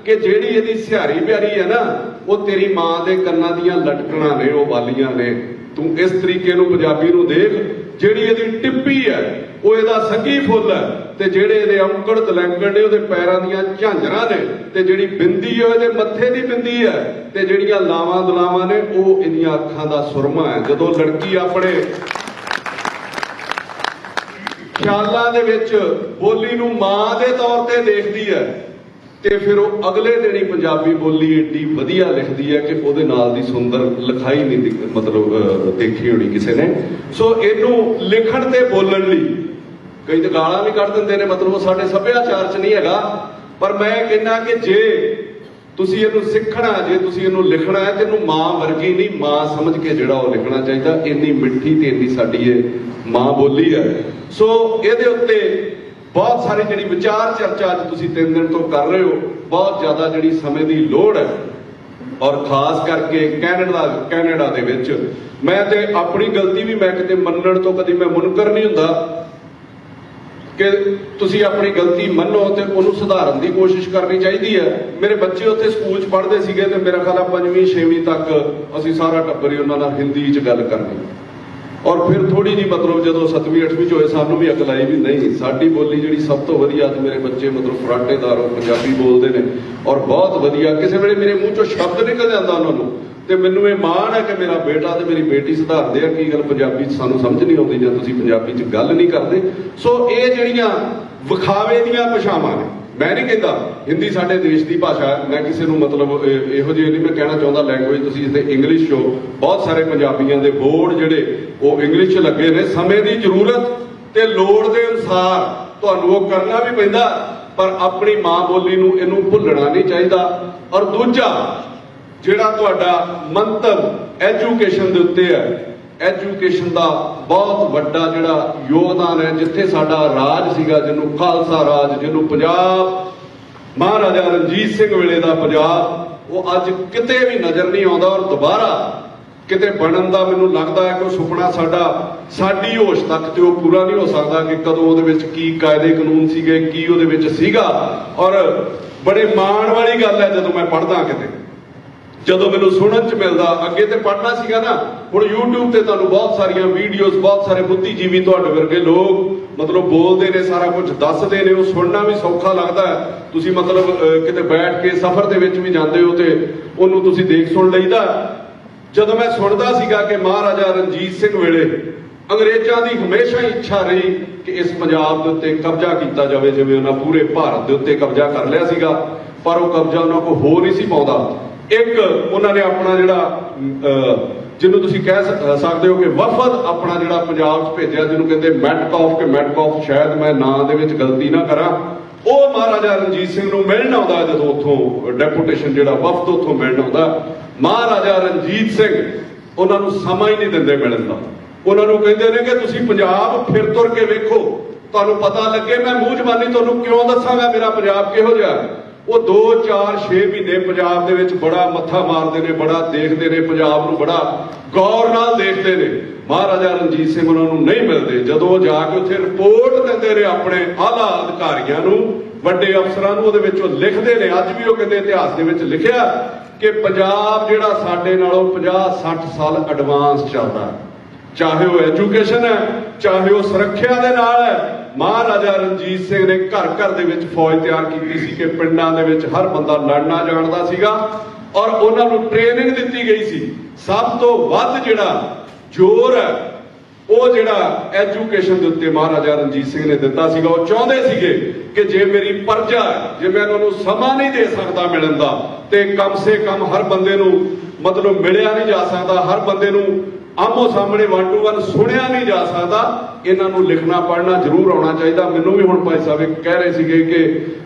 ਕਿ ਜਿਹੜੀ ਇਹਦੀ ਸਿਹਾਰੀ ਪਿਆਰੀ ਹੈ ਨਾ, ਉਹ ਤੇਰੀ ਮਾਂ ਦੇ ਕੰਨਾਂ ਦੀਆਂ ਲਟਕਣਾਂ ਨੇ, ਉਹ ਵਾਲੀਆਂ ਨੇ, ਤੂੰ ਇਸ ਤਰੀਕੇ ਨੂੰ ਪੰਜਾਬੀ ਨੂੰ ਦੇਖ। ਜਿਹੜੀ ਇਹਦੀ ਟਿੱਪੀ ਹੈ ਉਹ ਇਹਦਾ ਸੱਗੀ ਫੁੱਲ ਹੈ, ਤੇ ਜਿਹੜੇ ਇਹਦੇ ਔਂਕੜ ਦਲੈਂਕੜ ਨੇ ਉਹਦੇ ਪੈਰਾਂ ਦੀਆਂ ਝਾਂਜਰਾਂ ਨੇ, ਤੇ ਜਿਹੜੀ ਬਿੰਦੀ ਹੈ ਇਹਦੇ ਮੱਥੇ ਦੀ ਬਿੰਦੀ ਹੈ, ਤੇ ਜਿਹੜੀਆਂ ਲਾਵਾਂ ਦੁਲਾਵਾਂ ਨੇ ਉਹ ਇਹਦੀਆਂ ਅੱਖਾਂ ਦਾ ਸੁਰਮਾ ਹੈ। ਜਦੋਂ ਲੜਕੀ ਆਪਣੇ ਖਿਆਲਾਂ ਦੇ ਵਿੱਚ ਬੋਲੀ ਨੂੰ ਮਾਂ ਦੇ ਤੌਰ ਤੇ ਦੇਖਦੀ ਹੈ, ਤੇ ਫਿਰ ਉਹ ਅਗਲੇ ਦਿਨ ਹੀ ਪੰਜਾਬੀ ਬੋਲੀ ਏਡੀ ਵਧੀਆ ਲਿਖਦੀ ਹੈ ਕਿ ਉਹਦੇ ਨਾਲ ਦੀ ਸੁੰਦਰ ਲਿਖਾਈ ਨਹੀਂ ਮਤਲਬ ਦੇਖੀ ਹੋਣੀ ਕਿਸੇ ਨੇ। ਸੋ ਇਹਨੂੰ ਲਿਖਣ ਤੇ ਬੋਲਣ ਲਈ ਕਈ ਤਾਂ ਗਾਲਾਂ ਵੀ ਕੱਢ ਦਿੰਦੇ ਨੇ, ਮਤਲਬ ਉਹ ਸਾਡੇ ਸੱਭਿਆਚਾਰ 'ਚ ਨਹੀਂ ਹੈਗਾ। ਪਰ ਮੈਂ ਕਹਿੰਦਾ ਕਿ ਜੇ ਤੁਸੀਂ ਇਹਨੂੰ ਸਿੱਖਣਾ, ਜੇ ਤੁਸੀਂ ਇਹਨੂੰ ਲਿਖਣਾ ਹੈ ਤੇ ਇਹਨੂੰ ਮਾਂ ਵਰਗੀ ਨਹੀਂ, ਮਾਂ ਸਮਝ ਕੇ ਜਿਹੜਾ ਉਹ ਲਿਖਣਾ ਚਾਹੀਦਾ। ਇੰਨੀ ਮਿੱਠੀ ਤੇ ਇੰਨੀ ਸਾਡੀ ਇਹ ਮਾਂ ਬੋਲੀ ਹੈ। ਸੋ ਇਹਦੇ ਉੱਤੇ ਬਹੁਤ ਸਾਰੀ ਜਿਹੜੀ ਵਿਚਾਰ ਚਰਚਾ ਅੱਜ ਤੁਸੀਂ 3 ਦਿਨ ਤੋਂ ਕਰ ਰਹੇ ਹੋ, ਬਹੁਤ ਜ਼ਿਆਦਾ ਜਿਹੜੀ ਸਮੇਂ ਦੀ ਲੋੜ ਹੈ। ਔਰ ਖਾਸ ਕਰਕੇ ਕੈਨੇਡਾ ਦੇ ਵਿੱਚ ਮੈਂ ਤੇ ਆਪਣੀ ਗਲਤੀ ਵੀ ਮੈਂ ਕਿਤੇ ਮੰਨਣ ਤੋਂ ਕਦੀ ਮੈਂ ਮੁਨਕਰ ਨਹੀਂ ਹੁੰਦਾ ਕਿ ਤੁਸੀਂ ਆਪਣੀ ਗਲਤੀ ਮੰਨੋ ਤੇ ਉਹਨੂੰ ਸੁਧਾਰਨ ਦੀ ਕੋਸ਼ਿਸ਼ ਕਰਨੀ ਚਾਹੀਦੀ ਹੈ। ਮੇਰੇ ਬੱਚੇ ਉੱਥੇ ਸਕੂਲ 'ਚ ਪੜ੍ਹਦੇ ਸੀਗੇ ਤੇ ਮੇਰਾ ਖਿਆਲ 5ਵੀਂ 6ਵੀਂ ਤੱਕ ਅਸੀਂ ਸਾਰਾ ਟੱਬਰ ਹੀ ਉਹਨਾਂ ਨਾਲ ਹਿੰਦੀ 'ਚ ਗੱਲ ਕਰਨੀ, ਔਰ ਫਿਰ ਥੋੜੀ ਜੀ ਮਤਲਬ ਜਦੋਂ 7ਵੀਂ 8ਵੀਂ 'ਚ ਹੋਏ ਸਾਨੂੰ ਵੀ ਅਕਲ ਆਈ ਵੀ ਨਹੀਂ, ਸਾਡੀ ਬੋਲੀ ਜਿਹੜੀ ਸਭ ਤੋਂ ਵਧੀਆ, ਅੱਜ ਮੇਰੇ ਬੱਚੇ ਮਤਲਬ ਫਰਾਟੇਦਾਰ ਪੰਜਾਬੀ ਬੋਲਦੇ ਨੇ ਔਰ ਬਹੁਤ ਵਧੀਆ। ਕਿਸੇ ਵੇਲੇ ਮੇਰੇ ਮੂੰਹ 'ਚੋਂ ਸ਼ਬਦ ਨਿਕਲ ਜਾਂਦਾ ਉਹਨਾਂ ਨੂੰ, ਤੇ ਮੈਨੂੰ ਇਹ ਮਾਣ ਹੈ ਕਿ ਮੇਰਾ ਬੇਟਾ ਤੇ ਮੇਰੀ ਬੇਟੀ ਸੁਧਾਰਦੇ ਆ। ਕੀ ਗੱਲ ਪੰਜਾਬੀ 'ਚ ਸਾਨੂੰ ਸਮਝ ਨਹੀਂ ਆਉਂਦੀ ਜਾਂ ਤੁਸੀਂ ਪੰਜਾਬੀ 'ਚ ਗੱਲ ਨਹੀਂ ਕਰਦੇ। ਸੋ ਇਹ ਜਿਹੜੀਆਂ ਵਿਖਾਵੇ ਦੀਆਂ ਭਾਸ਼ਾਵਾਂ ਨੇ, ਮੈਂ ਨਹੀਂ ਕਹਿੰਦਾ ਹਿੰਦੀ ਸਾਡੇ ਦੇਸ਼ ਦੀ ਭਾਸ਼ਾ ਹੈ, ਮੈਂ ਕਿਸੇ ਨੂੰ ਮਤਲਬ ਇਹੋ ਜਿਹੇ ਨਹੀਂ ਮੈਂ ਕਹਿਣਾ ਚਾਹੁੰਦਾ ਲੈਂਗੁਏਜ ਤੁਸੀਂ ਇੱਥੇ ਇੰਗਲਿਸ਼ ਹੋ, ਬਹੁਤ ਸਾਰੇ ਪੰਜਾਬੀਆਂ ਦੇ ਬੋਰਡ ਜਿਹੜੇ ਉਹ ਇੰਗਲਿਸ਼ 'ਚ ਲੱਗੇ ਨੇ। ਸਮੇਂ ਦੀ ਜ਼ਰੂਰਤ ਤੇ ਲੋੜ ਦੇ ਅਨੁਸਾਰ ਤੁਹਾਨੂੰ ਉਹ ਕਰਨਾ ਵੀ ਪੈਂਦਾ, ਪਰ ਆਪਣੀ ਮਾਂ ਬੋਲੀ ਨੂੰ ਇਹਨੂੰ ਭੁੱਲਣਾ ਨਹੀਂ ਚਾਹੀਦਾ। ਔਰ ਦੂਜਾ ਜਿਹੜਾ ਤੁਹਾਡਾ ਮੰਤਵ ਐਜੂਕੇਸ਼ਨ ਦੇ ਉੱਤੇ ਹੈ, ਐਜੂਕੇਸ਼ਨ ਦਾ ਬਹੁਤ ਵੱਡਾ ਜਿਹੜਾ ਯੋਗਦਾਨ ਹੈ। ਜਿੱਥੇ ਸਾਡਾ ਰਾਜ ਸੀਗਾ, ਜਿਹਨੂੰ ਖਾਲਸਾ ਰਾਜ, ਜਿਹਨੂੰ ਪੰਜਾਬ ਮਹਾਰਾਜਾ ਰਣਜੀਤ ਸਿੰਘ ਵੇਲੇ ਦਾ ਪੰਜਾਬ, ਉਹ ਅੱਜ ਕਿਤੇ ਵੀ ਨਜ਼ਰ ਨਹੀਂ ਆਉਂਦਾ। ਔਰ ਦੁਬਾਰਾ ਕਿਤੇ ਬਣਨ ਦਾ ਮੈਨੂੰ ਲੱਗਦਾ ਹੈ ਕੋਈ ਸੁਪਨਾ ਸਾਡੀ ਹੋਸ਼ ਤੱਕ ਤੇ ਉਹ ਪੂਰਾ ਨਹੀਂ ਹੋ ਸਕਦਾ ਕਿ ਕਦੋਂ ਉਹਦੇ ਵਿੱਚ ਕੀ ਕਾਇਦੇ ਕਾਨੂੰਨ ਸੀਗੇ, ਕੀ ਉਹਦੇ ਵਿੱਚ ਸੀਗਾ। ਔਰ ਬੜੇ ਮਾਣ ਵਾਲੀ ਗੱਲ ਹੈ ਜਦੋਂ ਮੈਂ ਪੜ੍ਹਦਾ, ਕਿਤੇ ਜਦੋਂ ਮੈਨੂੰ ਸੁਣਨ 'ਚ ਮਿਲਦਾ, ਅੱਗੇ ਤੇ ਪੜ੍ਹਨਾ ਸੀਗਾ ਨਾ, ਹੁਣ YouTube ਤੇ ਤੁਹਾਨੂੰ ਬਹੁਤ ਸਾਰੀਆਂ ਵੀਡੀਓਜ਼, ਬਹੁਤ ਸਾਰੇ ਬੁੱਧੀਜੀਵੀ ਤੁਹਾਡੇ ਵਰਗੇ ਲੋਕ ਮਤਲਬ ਬੋਲਦੇ ਨੇ, ਸਾਰਾ ਕੁਝ ਦੱਸਦੇ ਨੇ, ਉਹ ਸੁਣਨਾ ਵੀ ਸੌਖਾ ਲੱਗਦਾ ਹੈ। ਤੁਸੀਂ ਮਤਲਬ ਕਿਤੇ ਬੈਠ ਕੇ ਸਫ਼ਰ ਦੇ ਵਿੱਚ ਵੀ ਜਾਂਦੇ ਹੋ ਤੇ ਉਹਨੂੰ ਤੁਸੀਂ ਦੇਖ ਸੁਣ ਲਈਦਾ। ਜਦੋਂ ਮੈਂ ਸੁਣਦਾ ਸੀਗਾ ਕਿ ਮਹਾਰਾਜਾ ਰਣਜੀਤ ਸਿੰਘ ਵੇਲੇ ਅੰਗਰੇਜ਼ਾਂ ਦੀ ਹਮੇਸ਼ਾ ਹੀ ਇੱਛਾ ਰਹੀ ਕਿ ਇਸ ਪੰਜਾਬ ਦੇ ਉੱਤੇ ਕਬਜ਼ਾ ਕੀਤਾ ਜਾਵੇ, ਜਿਵੇਂ ਉਹਨਾਂ ਪੂਰੇ ਭਾਰਤ ਦੇ ਉੱਤੇ ਕਬਜ਼ਾ ਕਰ ਲਿਆ ਸੀਗਾ, ਪਰ ਉਹ ਕਬਜ਼ਾ ਉਹਨਾਂ ਕੋਲ ਹੋ ਨਹੀਂ ਸੀ ਪਾਉਂਦਾ। ਇੱਕ ਉਹਨਾਂ ਨੇ ਆਪਣਾ ਜਿਹੜਾ ਜਿਹਨੂੰ ਤੁਸੀਂ ਕਹਿ ਸਕਦੇ ਹੋ ਕਿ ਵਫਦ ਆਪਣਾ ਜਿਹੜਾ ਪੰਜਾਬ 'ਚ ਭੇਜਿਆ, ਜਿਹਨੂੰ ਕਹਿੰਦੇ ਮੈਟਕੌਫ, ਸ਼ਾਇਦ ਮੈਂ ਨਾਂ ਦੇ ਵਿੱਚ ਗਲਤੀ ਨਾ ਕਰਾਂ, ਉਹ ਮਹਾਰਾਜਾ ਰਣਜੀਤ ਸਿੰਘ ਨੂੰ ਮਿਲਣ ਆਉਂਦਾ। ਜਦੋਂ ਉੱਥੋਂ ਡੈਪੂਟੇਸ਼ਨ ਜਿਹੜਾ ਵਫਦ ਉੱਥੋਂ ਮਿਲਣ ਆਉਂਦਾ, ਮਹਾਰਾਜਾ ਰਣਜੀਤ ਸਿੰਘ ਉਹਨਾਂ ਨੂੰ ਸਮਾਂ ਹੀ ਨਹੀਂ ਦਿੰਦੇ ਮਿਲਣ ਦਾ। ਉਹਨਾਂ ਨੂੰ ਕਹਿੰਦੇ ਨੇ ਕਿ ਤੁਸੀਂ ਪੰਜਾਬ ਫਿਰ ਤੁਰ ਕੇ ਵੇਖੋ, ਤੁਹਾਨੂੰ ਪਤਾ ਲੱਗੇ, ਮੈਂ ਮੂੰਹ ਜ਼ਬਾਨੀ ਤੁਹਾਨੂੰ ਕਿਉਂ ਦੱਸਾਂਗਾ ਮੇਰਾ ਪੰਜਾਬ ਕਿਹੋ ਜਿਹਾ। ਉਹ 2 4 6 ਮਹੀਨੇ ਪੰਜਾਬ ਦੇ ਵਿੱਚ ਬੜਾ ਮੱਥਾ ਮਾਰਦੇ ਨੇ, ਬੜਾ ਦੇਖਦੇ ਨੇ, ਪੰਜਾਬ ਨੂੰ ਬੜਾ ਗੌਰ ਨਾਲ ਦੇਖਦੇ ਨੇ। ਮਹਾਰਾਜਾ ਰਣਜੀਤ ਸਿੰਘ ਉਹਨਾਂ ਨੂੰ ਨਹੀਂ ਮਿਲਦੇ। ਜਦੋਂ ਜਾ ਕੇ ਉੱਥੇ ਰਿਪੋਰਟ ਦਿੰਦੇ ਨੇ ਆਪਣੇ ਆਲਾ ਅਧਿਕਾਰੀਆਂ ਨੂੰ, ਵੱਡੇ ਅਫਸਰਾਂ ਨੂੰ, ਉਹਦੇ ਵਿੱਚ ਉਹ ਲਿਖਦੇ ਨੇ, ਅੱਜ ਵੀ ਉਹ ਕਹਿੰਦੇ ਇਤਿਹਾਸ ਦੇ ਵਿੱਚ ਲਿਖਿਆ ਕਿ ਪੰਜਾਬ ਜਿਹੜਾ ਸਾਡੇ ਨਾਲੋਂ 50-60 ਸਾਲ ਐਡਵਾਂਸ ਚੱਲਦਾ, ਚਾਹੇ ਉਹ ਐਜੂਕੇਸ਼ਨ ਹੈ, ਚਾਹੇ ਉਹ ਸੁਰੱਖਿਆ ਦੇ ਨਾਲ ਹੈ। ਮਹਾਰਾਜਾ ਰਣਜੀਤ ਸਿੰਘ ਨੇ ਘਰ ਘਰ ਦੇ ਵਿੱਚ ਫੌਜ ਤਿਆਰ ਕੀਤੀ ਸੀ ਕਿ ਪਿੰਡਾਂ ਦੇ ਵਿੱਚ ਹਰ ਬੰਦਾ ਲੜਨਾ ਜਾਣਦਾ ਸੀਗਾ, ਔਰ ਉਹਨਾਂ ਨੂੰ ਟ੍ਰੇਨਿੰਗ ਦਿੱਤੀ ਗਈ ਸੀ। ਸਭ ਤੋਂ ਵੱਧ ਜਿਹੜਾ ਜ਼ੋਰ ਹੈ ਉਹ ਜਿਹੜਾ ਐਜੂਕੇਸ਼ਨ ਦੇ ਉੱਤੇ ਮਹਾਰਾਜਾ ਰਣਜੀਤ ਸਿੰਘ ਨੇ ਦਿੱਤਾ ਸੀਗਾ। ਉਹ ਚਾਹੁੰਦੇ ਸੀਗੇ ਕਿ ਜੇ ਮੇਰੀ ਪਰਜਾ, ਜੇ ਮੈਂ ਉਹਨਾਂ ਨੂੰ ਸਮਾਂ ਨਹੀਂ ਦੇ ਸਕਦਾ ਮਿਲਣ ਦਾ, ਤੇ ਕਮ ਸੇ ਕਮ ਹਰ ਬੰਦੇ ਨੂੰ ਮਤਲਬ ਮਿਲਿਆ ਨਹੀਂ ਜਾ ਸਕਦਾ, ਹਰ ਬੰਦੇ ਨੂੰ ਆਮੋ ਸਾਹਮਣੇ 1 to 1 ਸੁਣਿਆ ਨਹੀਂ ਜਾ ਸਕਦਾ, ਇਹਨਾਂ ਨੂੰ ਲਿਖਣਾ ਪੜ੍ਹਨਾ ਜ਼ਰੂਰ ਆਉਣਾ ਚਾਹੀਦਾ। ਮੈਨੂੰ ਵੀ ਹੁਣ ਭਾਈ ਸਾਹਿਬ ਕਹਿ ਰਹੇ ਸੀਗੇ ਕਿ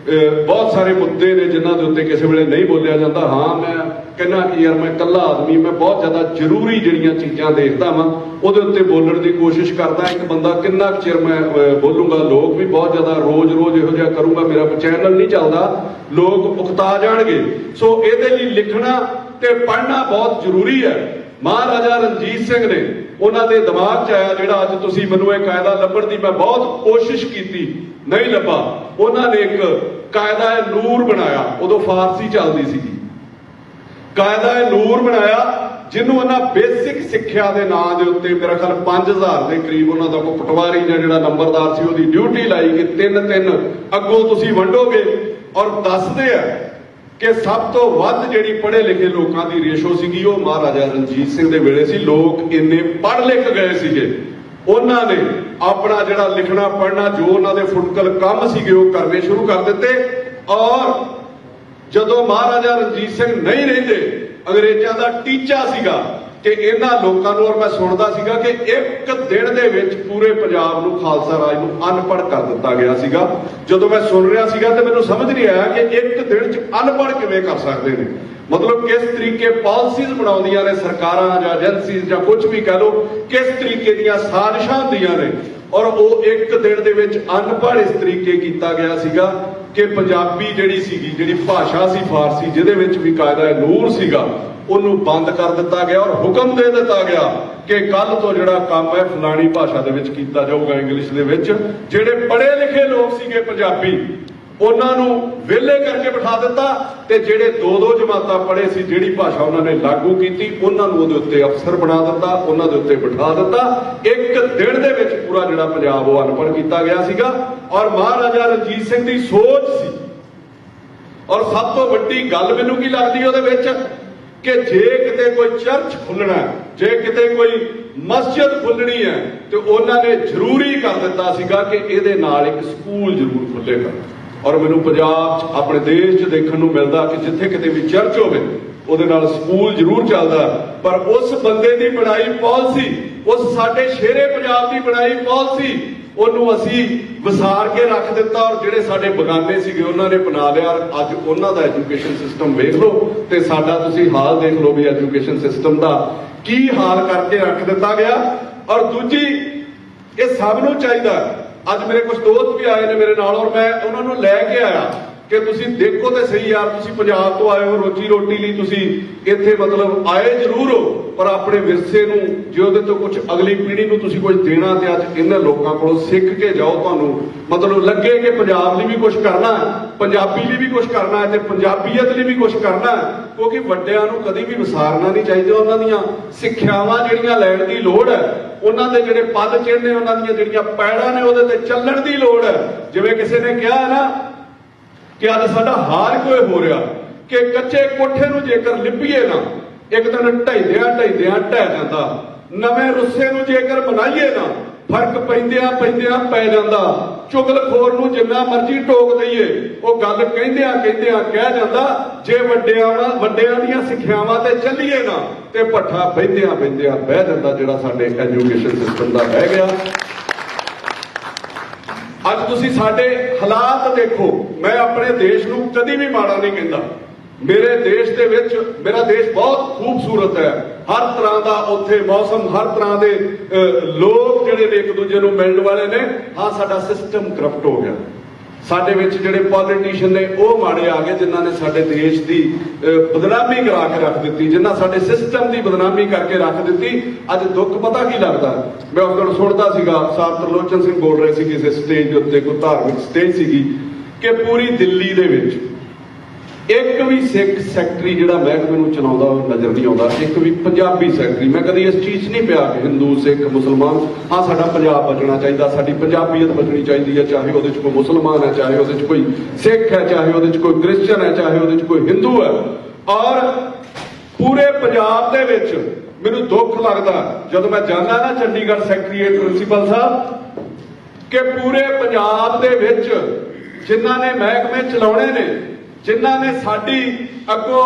ਬਹੁਤ ਸਾਰੇ ਮੁੱਦੇ ਨੇ ਜਿਨ੍ਹਾਂ ਦੇ ਉੱਤੇ ਕਿਸੇ ਵੇਲੇ ਨਹੀਂ ਬੋਲਿਆ ਜਾਂਦਾ। ਹਾਂ, ਮੈਂ ਕਹਿੰਦਾ ਕਿ ਯਾਰ ਮੈਂ ਇਕੱਲਾ ਆਦਮੀ, ਮੈਂ ਬਹੁਤ ਜ਼ਿਆਦਾ ਜ਼ਰੂਰੀ ਜਿਹੜੀਆਂ ਚੀਜ਼ਾਂ ਦੇਖਦਾ ਵਾਂ ਉਹਦੇ ਉੱਤੇ ਬੋਲਣ ਦੀ ਕੋਸ਼ਿਸ਼ ਕਰਦਾ। ਇੱਕ ਬੰਦਾ ਕਿੰਨਾ ਕੁ ਚਿਰ ਮੈਂ ਬੋਲੂੰਗਾ, ਲੋਕ ਵੀ ਬਹੁਤ ਜ਼ਿਆਦਾ ਰੋਜ਼ ਇਹੋ ਜਿਹਾ ਕਰੂੰਗਾ, ਮੇਰਾ ਚੈਨਲ ਨਹੀਂ ਚੱਲਦਾ, ਲੋਕ ਉਕਤਾ ਜਾਣਗੇ। ਸੋ ਇਹਦੇ ਲਈ ਲਿਖਣਾ ਤੇ ਪੜ੍ਹਨਾ ਬਹੁਤ ਜ਼ਰੂਰੀ ਹੈ। ਮਹਾਰਾਜਾ ਰਣਜੀਤ ਸਿੰਘ ਨੇ, ਉਹਨਾਂ ਦੇ ਦਿਮਾਗ 'ਚ ਆਇਆ, ਜਿਹੜਾ ਅੱਜ ਤੁਸੀਂ ਮੈਨੂੰ ਇਹ ਕਾਇਦਾ ਲੱਭਣ ਦੀ ਮੈਂ ਬਹੁਤ ਕੋਸ਼ਿਸ਼ ਕੀਤੀ, ਨਹੀਂ ਲੱਭਾ। ਉਹਨਾਂ ਨੇ ਇੱਕ ਕਾਇਦਾ-ਏ-ਨੂਰ ਬਣਾਇਆ, ਉਦੋਂ ਫਾਰਸੀ ਚੱਲਦੀ ਸੀਗੀ। ਕਾਇਦਾ-ਏ-ਨੂਰ ਬਣਾਇਆ, ਜਿਹਨੂੰ ਉਹਨਾਂ ਬੇਸਿਕ ਸਿੱਖਿਆ ਦੇ ਨਾਂ ਦੇ ਉੱਤੇ ਮੇਰਾ ਖਿਆਲ 5000 ਦੇ ਕਰੀਬ ਉਹਨਾਂ ਦਾ ਕੋਈ ਪਟਵਾਰੀ ਜਾਂ ਜਿਹੜਾ ਨੰਬਰਦਾਰ ਸੀ ਉਹਦੀ ਡਿਊਟੀ ਲਾਈ ਕਿ 3-3 ਅੱਗੋਂ ਤੁਸੀਂ ਵੰਡੋਗੇ। ਔਰ ਦੱਸਦੇ ਆ ਕਿ ਸਭ ਤੋਂ ਵੱਧ ਜਿਹੜੀ ਪੜ੍ਹੇ ਲਿਖੇ ਲੋਕਾਂ ਦੀ ਰੇਸ਼ੋ ਸੀਗੀ ਉਹ ਮਹਾਰਾਜਾ ਰਣਜੀਤ ਸਿੰਘ ਦੇ ਵੇਲੇ ਸੀ। ਲੋਕ ਇੰਨੇ ਪੜ੍ਹ ਲਿਖ ਗਏ ਸੀਗੇ, ਉਹਨਾਂ ਨੇ ਆਪਣਾ ਜਿਹੜਾ ਲਿਖਣਾ ਪੜ੍ਹਨਾ, ਜੋ ਉਹਨਾਂ ਦੇ ਫੁਟਕਲ ਕੰਮ ਸੀਗੇ ਉਹ ਕਰਨੇ ਸ਼ੁਰੂ ਕਰ ਦਿੱਤੇ। ਔਰ ਜਦੋਂ ਮਹਾਰਾਜਾ ਰਣਜੀਤ ਸਿੰਘ ਨਹੀਂ ਰਹਿੰਦੇ, ਅੰਗਰੇਜ਼ਾਂ ਦਾ ਟੀਚਾ ਸੀਗਾ ਕਿ ਇਹਨਾਂ ਲੋਕਾਂ ਨੂੰ, ਔਰ ਮੈਂ ਸੁਣਦਾ ਸੀਗਾ ਕਿ ਇੱਕ ਦਿਨ ਦੇ ਵਿੱਚ ਪੂਰੇ ਪੰਜਾਬ ਨੂੰ, ਖਾਲਸਾ ਰਾਜ ਨੂੰ ਅਨਪੜ੍ਹ ਕਰ ਦਿੱਤਾ ਗਿਆ ਸੀਗਾ। ਜਦੋਂ ਮੈਂ ਸੁਣ ਰਿਹਾ ਸੀਗਾ ਤੇ ਮੈਨੂੰ ਸਮਝ ਨਹੀਂ ਆਇਆ ਕਿ ਇੱਕ ਦਿਨ 'ਚ ਅਨਪੜ੍ਹ ਕਿਵੇਂ ਕਰ ਸਕਦੇ ਨੇ। ਮਤਲਬ ਕਿਸ ਤਰੀਕੇ ਪਾਲਿਸੀਜ਼ ਬਣਾਉਂਦੀਆਂ ਨੇ ਸਰਕਾਰਾਂ ਜਾਂ ਏਜੰਸੀਜ਼ ਜਾਂ ਕੁਝ ਵੀ ਕਹਿ ਲਓ, ਕਿਸ ਤਰੀਕੇ ਦੀਆਂ ਸਾਜ਼ਿਸ਼ਾਂ ਹੁੰਦੀਆਂ ਨੇ। ਔਰ ਉਹ ਇੱਕ ਦਿਨ ਦੇ ਵਿੱਚ ਅਨਪੜ੍ਹ ਇਸ ਤਰੀਕੇ ਕੀਤਾ ਗਿਆ ਸੀਗਾ ਕਿ ਪੰਜਾਬੀ ਜਿਹੜੀ ਸੀਗੀ, ਜਿਹੜੀ ਭਾਸ਼ਾ ਸੀ ਫਾਰਸੀ, ਜਿਹਦੇ ਵਿੱਚ ਵੀ ਕਾਇਦਾ-ਏ-ਨੂਰ ਸੀਗਾ, ਉਹਨੂੰ ਬੰਦ ਕਰ ਦਿੱਤਾ ਗਿਆ। ਔਰ ਹੁਕਮ ਦੇ ਦਿੱਤਾ ਗਿਆ ਕਿ ਕੱਲ ਤੋਂ ਜਿਹੜਾ ਕੰਮ ਹੈ ਫਲਾਣੀ ਭਾਸ਼ਾ ਦੇ ਵਿੱਚ ਕੀਤਾ ਜਾਊਗਾ, ਇੰਗਲਿਸ਼ ਦੇ ਵਿੱਚ। ਜਿਹੜੇ ਪੜ੍ਹੇ ਲਿਖੇ ਲੋਕ ਸੀਗੇ ਪੰਜਾਬੀ, ਉਹਨਾਂ ਨੂੰ ਵਿਹਲੇ ਕਰਕੇ ਬਿਠਾ ਦਿੱਤਾ, ਤੇ ਜਿਹੜੇ 2-2 ਜਮਾਤਾਂ ਪੜ੍ਹੇ ਸੀ, ਜਿਹੜੀ ਭਾਸ਼ਾ ਉਹਨਾਂ ਨੇ ਲਾਗੂ ਕੀਤੀ, ਉਹਨਾਂ ਨੂੰ ਉਹਦੇ ਉੱਤੇ ਅਫਸਰ ਬਣਾ ਦਿੱਤਾ, ਉਹਨਾਂ ਦੇ ਉੱਤੇ ਬਿਠਾ ਦਿੱਤਾ। ਇੱਕ ਦਿਨ ਦੇ ਵਿੱਚ ਪੂਰਾ ਜਿਹੜਾ ਪੰਜਾਬ ਉਹ ਅਨਪੜ੍ਹ ਕੀਤਾ ਗਿਆ ਸੀਗਾ। ਔਰ ਮਹਾਰਾਜਾ ਰਣਜੀਤ ਸਿੰਘ ਦੀ ਸੋਚ ਸੀ। ਔਰ ਸਭ ਤੋਂ ਵੱਡੀ ਗੱਲ ਮੈਨੂੰ ਕੀ ਲੱਗਦੀ ਉਹਦੇ ਵਿੱਚ, ਕਿ ਜੇ ਕਿਤੇ ਕੋਈ ਚਰਚ ਖੁੱਲਣਾ, ਜੇ ਕਿਤੇ ਕੋਈ ਮਸਜਿਦ ਖੁੱਲਣੀ ਹੈ, ਤੇ ਉਹਨਾਂ ਨੇ ਜ਼ਰੂਰੀ ਕਰ ਦਿੱਤਾ ਸੀਗਾ ਕਿ ਇਹਦੇ ਨਾਲ ਇੱਕ ਸਕੂਲ ਜ਼ਰੂਰ ਖੁੱਲੇਗਾ। ਔਰ ਮੈਨੂੰ ਪੰਜਾਬ 'ਚ, ਆਪਣੇ ਦੇਸ਼ 'ਚ ਦੇਖਣ ਨੂੰ ਮਿਲਦਾ ਕਿ ਜਿੱਥੇ ਕਿਤੇ ਵੀ ਚਰਚ ਹੋਵੇ ਉਹਦੇ ਨਾਲ ਸਕੂਲ ਜ਼ਰੂਰ ਚੱਲਦਾ। ਪਰ ਉਸ ਬੰਦੇ ਦੀ ਬਣਾਈ ਪਾਲਿਸੀ, ਉਸ ਸਾਡੇ ਸ਼ੇਰੇ ਪੰਜਾਬ ਦੀ ਬਣਾਈ ਪਾਲਿਸੀ, ਉਹਨੂੰ ਅਸੀਂ ਵਿਸਾਰ ਕੇ ਰੱਖ ਦਿੱਤਾ। ਔਰ ਜਿਹੜੇ ਸਾਡੇ ਬਗਾਨੇ ਸੀਗੇ ਉਹਨਾਂ ਨੇ ਬਣਾ ਲਿਆ। ਅੱਜ ਉਹਨਾਂ ਦਾ ਐਜੂਕੇਸ਼ਨ ਸਿਸਟਮ ਵੇਖ ਲਓ ਤੇ ਸਾਡਾ ਤੁਸੀਂ ਹਾਲ ਦੇਖ ਲਓ ਵੀ ਐਜੂਕੇਸ਼ਨ ਸਿਸਟਮ ਦਾ ਕੀ ਹਾਲ ਕਰਕੇ ਰੱਖ ਦਿੱਤਾ ਗਿਆ। ਔਰ ਦੂਜੀ, ਇਹ ਸਭ ਨੂੰ ਚਾਹੀਦਾ। ਅੱਜ ਮੇਰੇ ਕੁਝ ਦੋਸਤ ਵੀ ਆਏ ਨੇ ਮੇਰੇ ਨਾਲ, ਔਰ ਮੈਂ ਉਹਨਾਂ ਨੂੰ ਲੈ ਕੇ ਆਇਆ ਕਿ ਤੁਸੀਂ ਦੇਖੋ ਤੇ ਸਹੀ ਯਾਰ, ਤੁਸੀਂ ਪੰਜਾਬ ਤੋਂ ਆਏ ਹੋ, ਰੋਜੀ ਰੋਟੀ ਲਈ ਤੁਸੀਂ ਇੱਥੇ ਮਤਲਬ ਆਏ ਜ਼ਰੂਰ ਹੋ, ਪਰ ਆਪਣੇ ਵਿਰਸੇ ਨੂੰ, ਜੇ ਉਹਦੇ ਤੋਂ ਕੁਝ ਅਗਲੀ ਪੀੜ੍ਹੀ ਨੂੰ ਤੁਸੀਂ ਕੁਝ ਦੇਣਾ, ਤੇ ਅੱਜ ਇਹਨਾਂ ਲੋਕਾਂ ਕੋਲੋਂ ਸਿੱਖ ਕੇ ਜਾਓ। ਤੁਹਾਨੂੰ ਮਤਲਬ ਲੱਗੇ ਕਿ ਪੰਜਾਬ ਲਈ ਵੀ ਕੁਝ ਕਰਨਾ ਹੈ, ਪੰਜਾਬੀ ਲਈ ਵੀ ਕੁਝ ਕਰਨਾ ਹੈ, ਤੇ ਪੰਜਾਬੀਅਤ ਲਈ ਵੀ ਕੁਝ ਕਰਨਾ ਹੈ। ਕਿਉਂਕਿ ਵੱਡਿਆਂ ਨੂੰ ਕਦੀ ਵੀ ਵਿਸਾਰਨਾ ਨਹੀਂ ਚਾਹੀਦਾ। ਉਹਨਾਂ ਦੀਆਂ ਸਿੱਖਿਆਵਾਂ ਜਿਹੜੀਆਂ ਲੈਣ ਦੀ ਲੋੜ ਹੈ, ਉਹਨਾਂ ਦੇ ਜਿਹੜੇ ਪਦ ਚਿੰਨ੍ਹ ਨੇ, ਉਹਨਾਂ ਦੀਆਂ ਜਿਹੜੀਆਂ ਪੈੜਾਂ ਨੇ, ਉਹਦੇ ਤੇ ਚੱਲਣ ਦੀ ਲੋੜ ਹੈ। ਜਿਵੇਂ ਕਿਸੇ ਨੇ ਕਿਹਾ ਹੈ ਨਾ ਕਿ ਅੱਜ ਸਾਡਾ ਹਾਲ ਕੋਈ ਹੋ ਰਿਹਾ ਕਿ ਕੱਚੇ ਕੋਠੇ ਨੂੰ ਜੇਕਰ ਲਿਪੀਏ ਨਾ, ਇੱਕ ਦਿਨ ਢਹਿੰਦਿਆਂ ਢਹਿ ਜਾਂਦਾ। ਨਵੇਂ ਰੁੱਸੇ ਨੂੰ ਜੇਕਰ ਬਣਾਈਏ ਨਾ, ਫਰਕ ਪੈਂਦਿਆਂ ਪੈ ਜਾਂਦਾ। ਚੁਗਲਖੋਰ ਨੂੰ ਜਿੰਨਾ ਮਰਜ਼ੀ ਟੋਕ ਦਈਏ, ਉਹ ਗੱਲ ਕਹਿੰਦਿਆਂ ਕਹਿ ਜਾਂਦਾ। ਜੇ ਵੱਡਿਆਂ ਦੀਆਂ ਸਿੱਖਿਆਵਾਂ ਤੇ ਚੱਲੀਏ ਨਾ, ਤੇ ਭੱਠਾ ਬਹਿੰਦਿਆਂ ਬਹਿ ਜਾਂਦਾ, ਜਿਹੜਾ ਸਾਡੇ ਐਜੂਕੇਸ਼ਨ ਸਿਸਟਮ ਦਾ ਰਹਿ ਗਿਆ। ਅੱਜ ਤੁਸੀਂ ਸਾਡੇ ਹਾਲਾਤ ਦੇਖੋ। ਮੈਂ ਆਪਣੇ ਦੇਸ਼ ਨੂੰ ਕਦੀ ਵੀ ਮਾੜਾ ਨਹੀਂ ਕਹਿੰਦਾ। ਮੇਰੇ ਦੇਸ਼ ਦੇ ਵਿੱਚ, ਮੇਰਾ ਦੇਸ਼ ਬਹੁਤ ਖੂਬਸੂਰਤ ਹੈ। ਹਰ ਤਰ੍ਹਾਂ ਦਾ ਉੱਥੇ ਮੌਸਮ, ਹਰ ਤਰ੍ਹਾਂ ਦੇ ਲੋਕ ਜਿਹੜੇ ਨੇ ਇੱਕ ਦੂਜੇ ਨੂੰ ਮਿਲਣ ਵਾਲੇ ਨੇ। ਹਾਂ, ਸਾਡਾ ਸਿਸਟਮ ਕਰਪਟ ਹੋ ਗਿਆ। ਸਾਡੇ ਵਿੱਚ ਜਿਹੜੇ ਪੋਲੀਟੀਸ਼ੀਅਨ ਨੇ ਉਹ ਮਾੜੇ ਆ ਗਏ, ਜਿਨ੍ਹਾਂ ਨੇ ਸਾਡੇ ਦੇਸ਼ ਦੀ ਬਦਨਾਮੀ ਕਰਾ ਕੇ ਰੱਖ ਦਿੱਤੀ, ਜਿਨ੍ਹਾਂ ਸਾਡੇ ਸਿਸਟਮ ਦੀ ਬਦਨਾਮੀ ਕਰਕੇ ਰੱਖ ਦਿੱਤੀ। ਅੱਜ ਦੁੱਖ ਪਤਾ ਕੀ ਲੱਗਦਾ, ਮੈਂ ਉਸ ਦਿਨ ਸੁਣਦਾ ਸੀਗਾ, ਸਾਹਿਬ ਤਰਲੋਚਨ ਸਿੰਘ ਬੋਲ ਰਹੇ ਸੀ ਕਿਸੇ ਸਟੇਜ ਦੇ ਉੱਤੇ, ਕੋਈ ਧਾਰਮਿਕ ਸਟੇਜ ਸੀਗੀ, ਕਿ ਪੂਰੀ ਦਿੱਲੀ ਦੇ ਵਿੱਚ ਇੱਕ ਵੀ ਸਿੱਖ ਸੈਕਟਰੀ ਜਿਹੜਾ ਮਹਿਕਮੇ ਨੂੰ ਚਲਾਉਂਦਾ ਉਹ ਨਜ਼ਰ ਨਹੀਂ ਆਉਂਦਾ। ਇੱਕ ਵੀ ਪੰਜਾਬੀ ਸੈਕਟਰੀ। ਮੈਂ ਕਦੀ ਇਸ ਚੀਜ਼ ਨਹੀਂ ਪਿਆ ਕਿ ਹਿੰਦੂ, ਸਿੱਖ, ਮੁਸਲਮਾਨ। ਹਾਂ, ਸਾਡਾ ਪੰਜਾਬ ਬਚਣਾ ਚਾਹੀਦਾ, ਸਾਡੀ ਪੰਜਾਬੀਅਤ ਬਚਣੀ ਚਾਹੀਦੀ ਹੈ, ਚਾਹੇ ਉਹਦੇ 'ਚ ਕੋਈ ਮੁਸਲਮਾਨ ਹੈ, ਚਾਹੇ ਉਹਦੇ 'ਚ ਕੋਈ ਸਿੱਖ ਹੈ, ਚਾਹੇ ਉਹਦੇ 'ਚ ਕੋਈ ਕ੍ਰਿਸਚਨ ਹੈ, ਚਾਹੇ ਉਹਦੇ 'ਚ ਕੋਈ ਹਿੰਦੂ ਹੈ। ਔਰ ਪੂਰੇ ਪੰਜਾਬ ਦੇ ਵਿੱਚ ਮੈਨੂੰ ਦੁੱਖ ਲੱਗਦਾ ਜਦੋਂ ਮੈਂ ਜਾਂਦਾ ਨਾ ਚੰਡੀਗੜ੍ਹ ਸੈਕਟਰੀਏਟ ਪ੍ਰਿੰਸੀਪਲ ਸਾਹਿਬ ਕਿ ਪੂਰੇ ਪੰਜਾਬ ਦੇ ਵਿੱਚ ਜਿਨ੍ਹਾਂ ਨੇ ਮਹਿਕਮੇ ਚਲਾਉਣੇ ਨੇ, ਜਿਨ੍ਹਾਂ ਨੇ ਸਾਡੀ ਅੱਗੋਂ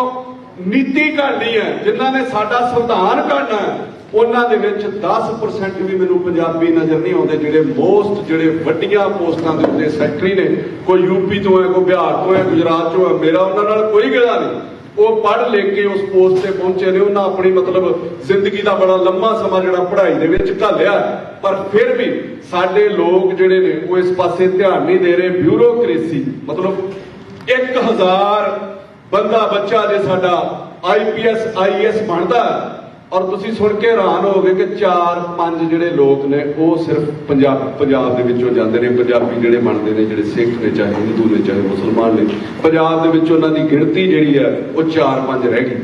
ਨੀਤੀ ਘੜਨੀ ਹੈ, ਜਿਨ੍ਹਾਂ ਨੇ ਸਾਡਾ ਸੰਵਿਧਾਨ ਘੜਨਾ ਹੈ, ਉਹਨਾਂ ਦੇ ਵਿੱਚ 10% ਵੀ ਮੈਨੂੰ ਪੰਜਾਬੀ ਨਜ਼ਰ ਨਹੀਂ ਆਉਂਦੇ। ਜਿਹੜੇ ਵੱਡੀਆਂ ਪੋਸਟਾਂ ਦੇ ਉੱਤੇ ਸੈਕਟਰੀ ਨੇ, ਕੋਈ ਯੂਪੀ ਤੋਂ ਹੈ, ਕੋਈ ਬਿਹਾਰ ਤੋਂ ਹੈ, ਗੁਜਰਾਤ ਤੋਂ ਹੈ, ਮੇਰਾ ਉਹਨਾਂ ਨਾਲ ਕੋਈ ਗਿਲਾ ਨਹੀਂ। ਉਹ ਪੜ੍ਹ ਲਿਖ ਕੇ ਉਸ ਪੋਸਟ ਤੇ ਪਹੁੰਚੇ ਨੇ, ਉਹਨਾਂ ਆਪਣੀ ਮਤਲਬ ਜ਼ਿੰਦਗੀ ਦਾ ਬੜਾ ਲੰਮਾ ਸਮਾਂ ਜਿਹੜਾ ਪੜ੍ਹਾਈ ਦੇ ਵਿੱਚ ਘੱਲਿਆ, ਪਰ ਫਿਰ ਵੀ ਸਾਡੇ ਲੋਕ ਜਿਹੜੇ ਨੇ ਉਹ ਇਸ ਪਾਸੇ ਧਿਆਨ ਨਹੀਂ ਦੇ ਰਹੇ। ਬਿਊਰੋਕ੍ਰੇਸੀ ਮਤਲਬ 1000 ਬੰਦਾ ਬੱਚਾ ਜੇ ਸਾਡਾ IPS IAS ਬਣਦਾ, ਔਰ ਤੁਸੀਂ ਸੁਣ ਕੇ ਹੈਰਾਨ ਹੋਗੇ ਕਿ 4-5 ਜਿਹੜੇ ਲੋਕ ਨੇ ਉਹ ਸਿਰਫ ਪੰਜਾਬ ਦੇ ਵਿੱਚੋਂ ਜਾਂਦੇ ਨੇ। ਪੰਜਾਬੀ ਜਿਹੜੇ ਬਣਦੇ ਨੇ, ਜਿਹੜੇ ਸਿੱਖ ਨੇ, ਚਾਹੇ ਹਿੰਦੂ ਨੇ, ਚਾਹੇ ਮੁਸਲਮਾਨ ਨੇ, ਪੰਜਾਬ ਦੇ ਵਿੱਚ ਉਹਨਾਂ ਦੀ ਗਿਣਤੀ ਜਿਹੜੀ ਹੈ ਉਹ 4-5 ਰਹਿ ਗਈ।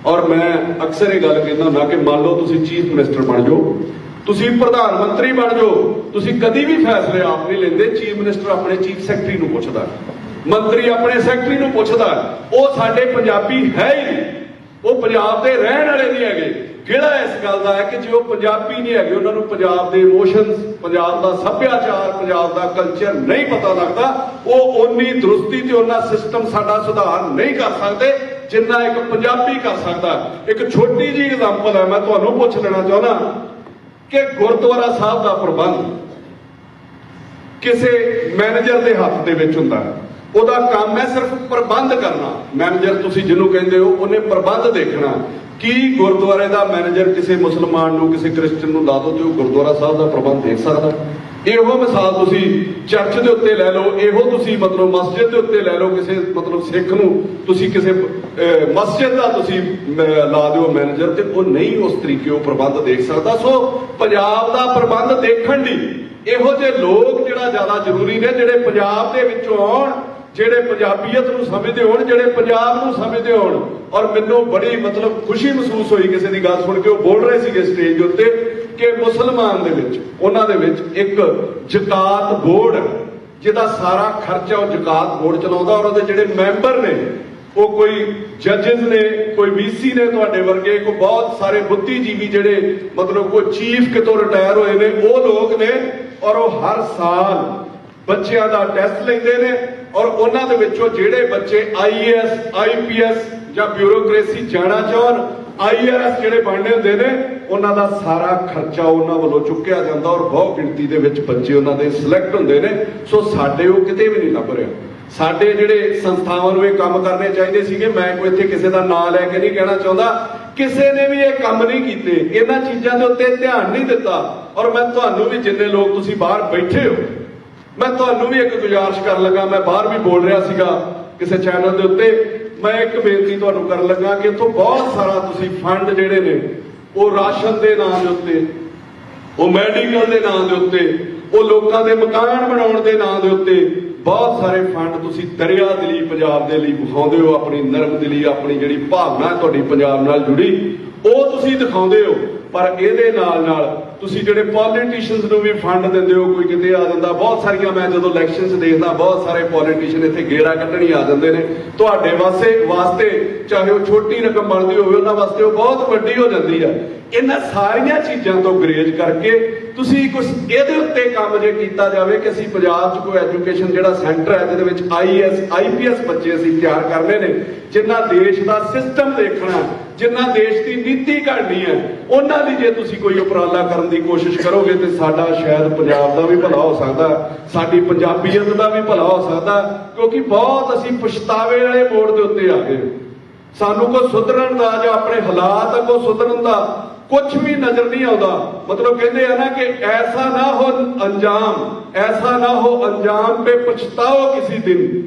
ਔਰ ਮੈਂ ਅਕਸਰ ਇਹ ਗੱਲ ਕਹਿੰਦਾ ਹੁੰਦਾ ਕਿ ਮੰਨ ਲਓ ਤੁਸੀਂ ਚੀਫ ਮਿਨਿਸਟਰ ਬਣ ਜਾਓ, ਤੁਸੀਂ ਪ੍ਰਧਾਨ ਮੰਤਰੀ ਬਣ ਜਾਓ, ਤੁਸੀਂ ਕਦੀ ਵੀ ਫੈਸਲੇ ਆਪ ਨਹੀਂ ਲੈਂਦੇ। ਚੀਫ ਮਿਨਿਸਟਰ ਆਪਣੇ ਚੀਫ ਸੈਕਟਰੀ ਨੂੰ ਪੁੱਛਦਾ, ਮੰਤਰੀ ਆਪਣੇ ਸੈਕਟਰੀ ਨੂੰ ਪੁੱਛਦਾ। ਉਹ ਸਾਡੇ ਪੰਜਾਬੀ ਹੈ ਹੀ ਨਹੀਂ, ਉਹ ਪੰਜਾਬ ਦੇ ਰਹਿਣ ਵਾਲੇ ਨਹੀਂ ਹੈਗੇ। ਕਿਹੜਾ ਇਸ ਗੱਲ ਦਾ ਹੈ ਕਿ ਜੇ ਉਹ ਪੰਜਾਬੀ ਨਹੀਂ ਹੈਗੇ, ਉਹਨਾਂ ਨੂੰ ਪੰਜਾਬ ਦੇ ਇਮੋਸ਼ਨਸ, ਪੰਜਾਬ ਦਾ ਸੱਭਿਆਚਾਰ, ਪੰਜਾਬ ਦਾ ਕਲਚਰ ਨਹੀਂ ਪਤਾ ਲੱਗਦਾ, ਉਹ ਓਨੀ ਦਰੁਸਤੀ ਤੇ ਉਹਨਾਂ ਸਿਸਟਮ ਸਾਡਾ ਸੁਧਾਰ ਨਹੀਂ ਕਰ ਸਕਦੇ ਜਿੰਨਾ ਇੱਕ ਪੰਜਾਬੀ ਕਰ ਸਕਦਾ। ਇੱਕ ਛੋਟੀ ਜਿਹੀ ਐਗਜ਼ਾਮਪਲ ਹੈ, ਮੈਂ ਤੁਹਾਨੂੰ ਪੁੱਛ ਲੈਣਾ ਚਾਹੁੰਦਾ ਕਿ ਗੁਰਦੁਆਰਾ ਸਾਹਿਬ ਦਾ ਪ੍ਰਬੰਧ ਕਿਸੇ ਮੈਨੇਜਰ ਦੇ ਹੱਥ ਦੇ ਵਿੱਚ ਹੁੰਦਾ ਹੈ। ਉਹਦਾ ਕੰਮ ਹੈ ਸਿਰਫ ਪ੍ਰਬੰਧ ਕਰਨਾ। ਮੈਨੇਜਰ ਤੁਸੀਂ ਜਿਹਨੂੰ ਕਹਿੰਦੇ ਹੋ, ਉਹਨੇ ਪ੍ਰਬੰਧ ਦੇਖਣਾ। ਕੀ ਗੁਰਦੁਆਰੇ ਦਾ ਮੈਨੇਜਰ ਕਿਸੇ ਮੁਸਲਮਾਨ ਨੂੰ, ਕਿਸੇ ਕ੍ਰਿਸਚਨ ਨੂੰ ਲਾ ਦੋ ਤੇ ਉਹ ਗੁਰਦੁਆਰਾ ਸਾਹਿਬ ਦਾ ਪ੍ਰਬੰਧ ਦੇਖ ਸਕਦਾ? ਇਹੋ ਮਿਸਾਲ ਤੁਸੀਂ ਚਰਚ ਦੇ ਉੱਤੇ ਲੈ ਲਓ, ਇਹੋ ਤੁਸੀਂ ਮਤਲਬ ਮਸਜਿਦ ਦੇ ਉੱਤੇ ਲੈ ਲਓ। ਕਿਸੇ ਮਤਲਬ ਸਿੱਖ ਨੂੰ ਤੁਸੀਂ ਕਿਸੇ ਮਸਜਿਦ ਦਾ ਤੁਸੀਂ ਲਾ ਦਿਓ ਮੈਨੇਜਰ, ਤੇ ਉਹ ਨਹੀਂ ਉਸ ਤਰੀਕੇ ਉਹ ਪ੍ਰਬੰਧ ਦੇਖ ਸਕਦਾ। ਸੋ ਪੰਜਾਬ ਦਾ ਪ੍ਰਬੰਧ ਦੇਖਣ ਲਈ ਇਹੋ ਜਿਹੇ ਲੋਕ ਜਿਹੜਾ ਜ਼ਿਆਦਾ ਜ਼ਰੂਰੀ ਨੇ, ਜਿਹੜੇ ਪੰਜਾਬ ਦੇ ਵਿੱਚੋਂ ਆਉਣ, ਜਿਹੜੇ ਪੰਜਾਬੀਅਤ ਨੂੰ ਸਮਝਦੇ ਹੋਣ, ਜਿਹੜੇ ਪੰਜਾਬ ਨੂੰ ਸਮਝਦੇ ਹੋਣ। ਔਰ ਮੈਨੂੰ ਬੜੀ ਮਤਲਬ ਖੁਸ਼ੀ ਮਹਿਸੂਸ ਹੋਈ ਕਿਸੇ ਦੀ ਗੱਲ ਸੁਣ ਕੇ, ਉਹ ਬੋਲ ਰਹੇ ਸੀਗੇ ਸਟੇਜ ਦੇ ਉੱਤੇ ਕਿ ਮੁਸਲਮਾਨ ਦੇ ਵਿੱਚ, ਉਹਨਾਂ ਦੇ ਵਿੱਚ ਇੱਕ ਜ਼ਕਾਤ ਬੋਰਡ ਹੈ ਜਿਹਦਾ ਸਾਰਾ ਖਰਚਾ ਉਹ ਜ਼ਕਾਤ ਬੋਰਡ ਚਲਾਉਂਦਾ, ਔਰ ਉਹਦੇ ਜਿਹੜੇ ਮੈਂਬਰ ਨੇ ਉਹ ਕੋਈ ਜੱਜਸ ਨੇ, ਕੋਈ VC ਨੇ ਤੁਹਾਡੇ ਵਰਗੇ, ਕੋਈ ਬਹੁਤ ਸਾਰੇ ਬੁੱਧੀਜੀਵੀ ਜਿਹੜੇ ਮਤਲਬ ਕੋਈ ਚੀਫ ਕਿਤੋਂ ਰਿਟਾਇਰ ਹੋਏ ਨੇ, ਉਹ ਲੋਕ ਨੇ। ਔਰ ਉਹ ਹਰ ਸਾਲ ਬੱਚਿਆਂ ਦਾ ਟੈਸਟ ਲੈਂਦੇ ਨੇ, ਔਰ ਉਹਨਾਂ ਦੇ ਵਿੱਚੋਂ ਜਿਹੜੇ ਬੱਚੇ IAS IPS ਜਾਂ ਬਿਊਰੋਕ੍ਰੇਸੀ ਜਾਣਾ ਚਾਹਣ, IRS ਜਿਹੜੇ ਬਣਨੇ ਹੁੰਦੇ ਨੇ, ਉਹਨਾਂ ਦਾ ਸਾਰਾ ਖਰਚਾ ਉਹਨਾਂ ਵੱਲੋਂ ਚੁੱਕਿਆ ਜਾਂਦਾ, ਔਰ ਬਹੁਤ ਗਿਣਤੀ ਦੇ ਵਿੱਚ ਬੱਚੇ ਉਹਨਾਂ ਦੇ ਸਿਲੈਕਟ ਹੁੰਦੇ ਨੇ। ਸੋ ਸਾਡੇ ਉਹ ਕਿਤੇ ਵੀ ਨਹੀਂ ਲੱਭ ਰਿਹਾ। ਸਾਡੇ ਜਿਹੜੇ ਸੰਸਥਾਵਾਂ ਨੂੰ ਇਹ ਕੰਮ ਕਰਨੇ ਚਾਹੀਦੇ ਸੀਗੇ, ਮੈਂ ਕੋਈ ਇੱਥੇ ਕਿਸੇ ਦਾ ਨਾਂ ਲੈ ਕੇ ਨਹੀਂ ਕਹਿਣਾ ਚਾਹੁੰਦਾ, ਕਿਸੇ ਨੇ ਵੀ ਇਹ ਕੰਮ ਨਹੀਂ ਕੀਤੇ, ਇਹਨਾਂ ਚੀਜ਼ਾਂ ਦੇ ਉੱਤੇ ਧਿਆਨ ਨਹੀਂ ਦਿੱਤਾ। ਔਰ ਮੈਂ ਤੁਹਾਨੂੰ ਵੀ, ਜਿੰਨੇ ਲੋਕ ਤੁਸੀਂ ਬਾਹਰ ਬੈਠੇ ਹੋ, ਮੈਂ ਤੁਹਾਨੂੰ ਵੀ ਇੱਕ ਗੁਜ਼ਾਰਿਸ਼ ਕਰਨ ਲੱਗਾ। ਮੈਂ ਬਾਹਰ ਵੀ ਬੋਲ ਰਿਹਾ ਸੀਗਾ ਕਿਸੇ ਚੈਨਲ ਦੇ ਉੱਤੇ, ਮੈਂ ਇੱਕ ਬੇਨਤੀ ਤੁਹਾਨੂੰ ਕਰਨ ਲੱਗਾ ਕਿ ਇੱਥੋਂ ਬਹੁਤ ਸਾਰਾ ਤੁਸੀਂ ਫੰਡ ਜਿਹੜੇ ਨੇ ਉਹ ਰਾਸ਼ਨ ਦੇ ਨਾਂ ਦੇ ਉੱਤੇ, ਉਹ ਮੈਡੀਕਲ ਦੇ ਨਾਂ ਦੇ ਉੱਤੇ, ਉਹ ਲੋਕਾਂ ਦੇ ਮਕਾਨ ਬਣਾਉਣ ਦੇ ਨਾਂ ਦੇ ਉੱਤੇ ਬਹੁਤ ਸਾਰੇ ਫੰਡ ਤੁਸੀਂ ਦਰਿਆ ਦਿਲੀ ਪੰਜਾਬ ਦੇ ਲਈ ਵਿਖਾਉਂਦੇ ਹੋ। ਆਪਣੀ ਨਰਮ ਦਿਲੀ, ਆਪਣੀ ਜਿਹੜੀ ਭਾਵਨਾ ਤੁਹਾਡੀ ਪੰਜਾਬ ਨਾਲ ਜੁੜੀ, ਉਹ ਤੁਸੀਂ ਦਿਖਾਉਂਦੇ ਹੋ। ਪਰ ਇਹਦੇ ਨਾਲ ਤੁਸੀਂ ਜਿਹੜੇ ਪੋਲੀਟੀਸ਼ੀਅਨਸ ਨੂੰ ਵੀ ਫੰਡ ਦਿੰਦੇ ਹੋ। ਕੋਈ ਕਿਤੇ ਆ ਜਾਂਦਾ, ਬਹੁਤ ਸਾਰੀਆਂ, ਮੈਂ ਜਦੋਂ ਇਲੈਕਸ਼ਨਸ ਦੇਖਦਾ ਬਹੁਤ ਸਾਰੇ ਪੋਲੀਟੀਸ਼ੀਅਨ ਇੱਥੇ ਗੇੜਾ ਕੱਢਣੀ ਆ ਜਾਂਦੇ ਨੇ। ਤੁਹਾਡੇ ਵਾਸਤੇ ਚਾਹੇ ਉਹ ਛੋਟੀ ਰਕਮ ਬਣਦੀ ਹੋਵੇ, ਉਹਨਾਂ ਵਾਸਤੇ ਉਹ ਬਹੁਤ ਵੱਡੀ ਹੋ ਜਾਂਦੀ ਹੈ। ਇਹਨਾਂ ਸਾਰੀਆਂ ਚੀਜ਼ਾਂ ਤੋਂ ਗਰੇਜ ਕਰਕੇ ਤੁਸੀਂ ਕੁਝ ਇਹਦੇ ਉੱਤੇ ਕੰਮ ਜੇ ਕੀਤਾ ਜਾਵੇ ਕਿ ਅਸੀਂ ਪੰਜਾਬ 'ਚ ਕੋਈ ਐਜੂਕੇਸ਼ਨ ਜਿਹੜਾ ਸੈਂਟਰ ਹੈ ਜਿਹਦੇ ਵਿੱਚ IAS IPS ਬੱਚੇ ਅਸੀਂ ਤਿਆਰ ਕਰਨੇ ਨੇ, ਜਿਨ੍ਹਾਂ ਦੇਸ਼ ਦਾ ਸਿਸਟਮ ਦੇਖਣਾ, ਜਿਨ੍ਹਾਂ ਦੇਸ਼ ਦੀ ਨੀਤੀ ਘੜਨੀ ਹੈ, ਉਹਨਾਂ ਦੀ ਜੇ ਤੁਸੀਂ ਕੋਈ ਉਪਰਾਲਾ ਕਰਨ ਦੀ ਕੋਸ਼ਿਸ਼ ਕਰੋਗੇ ਤੇ ਸਾਡਾ ਸ਼ਾਇਦ ਪੰਜਾਬ ਦਾ ਵੀ ਭਲਾ ਹੋ ਸਕਦਾ, ਸਾਡੀ ਪੰਜਾਬੀਅਤ ਦਾ ਵੀ ਭਲਾ ਹੋ ਸਕਦਾ। ਕਿਉਂਕਿ ਬਹੁਤ ਅਸੀਂ ਪਛਤਾਵੇ ਵਾਲੇ ਮੋੜ ਦੇ ਉੱਤੇ ਆ ਗਏ। ਸਾਨੂੰ ਕੋਈ ਸੁਧਰਨ ਦਾ ਜਾਂ ਆਪਣੇ ਹਾਲਾਤ ਅੱਗੋਂ ਸੁਧਰਨ ਦਾ ਕੁਝ ਵੀ ਨਜ਼ਰ ਨਹੀਂ ਆਉਂਦਾ। ਮਤਲਬ ਕਹਿੰਦੇ ਆ ਨਾ ਕਿ ਐਸਾ ਨਾ ਹੋ ਅੰਜਾਮ पे पछताओ किसी दिन,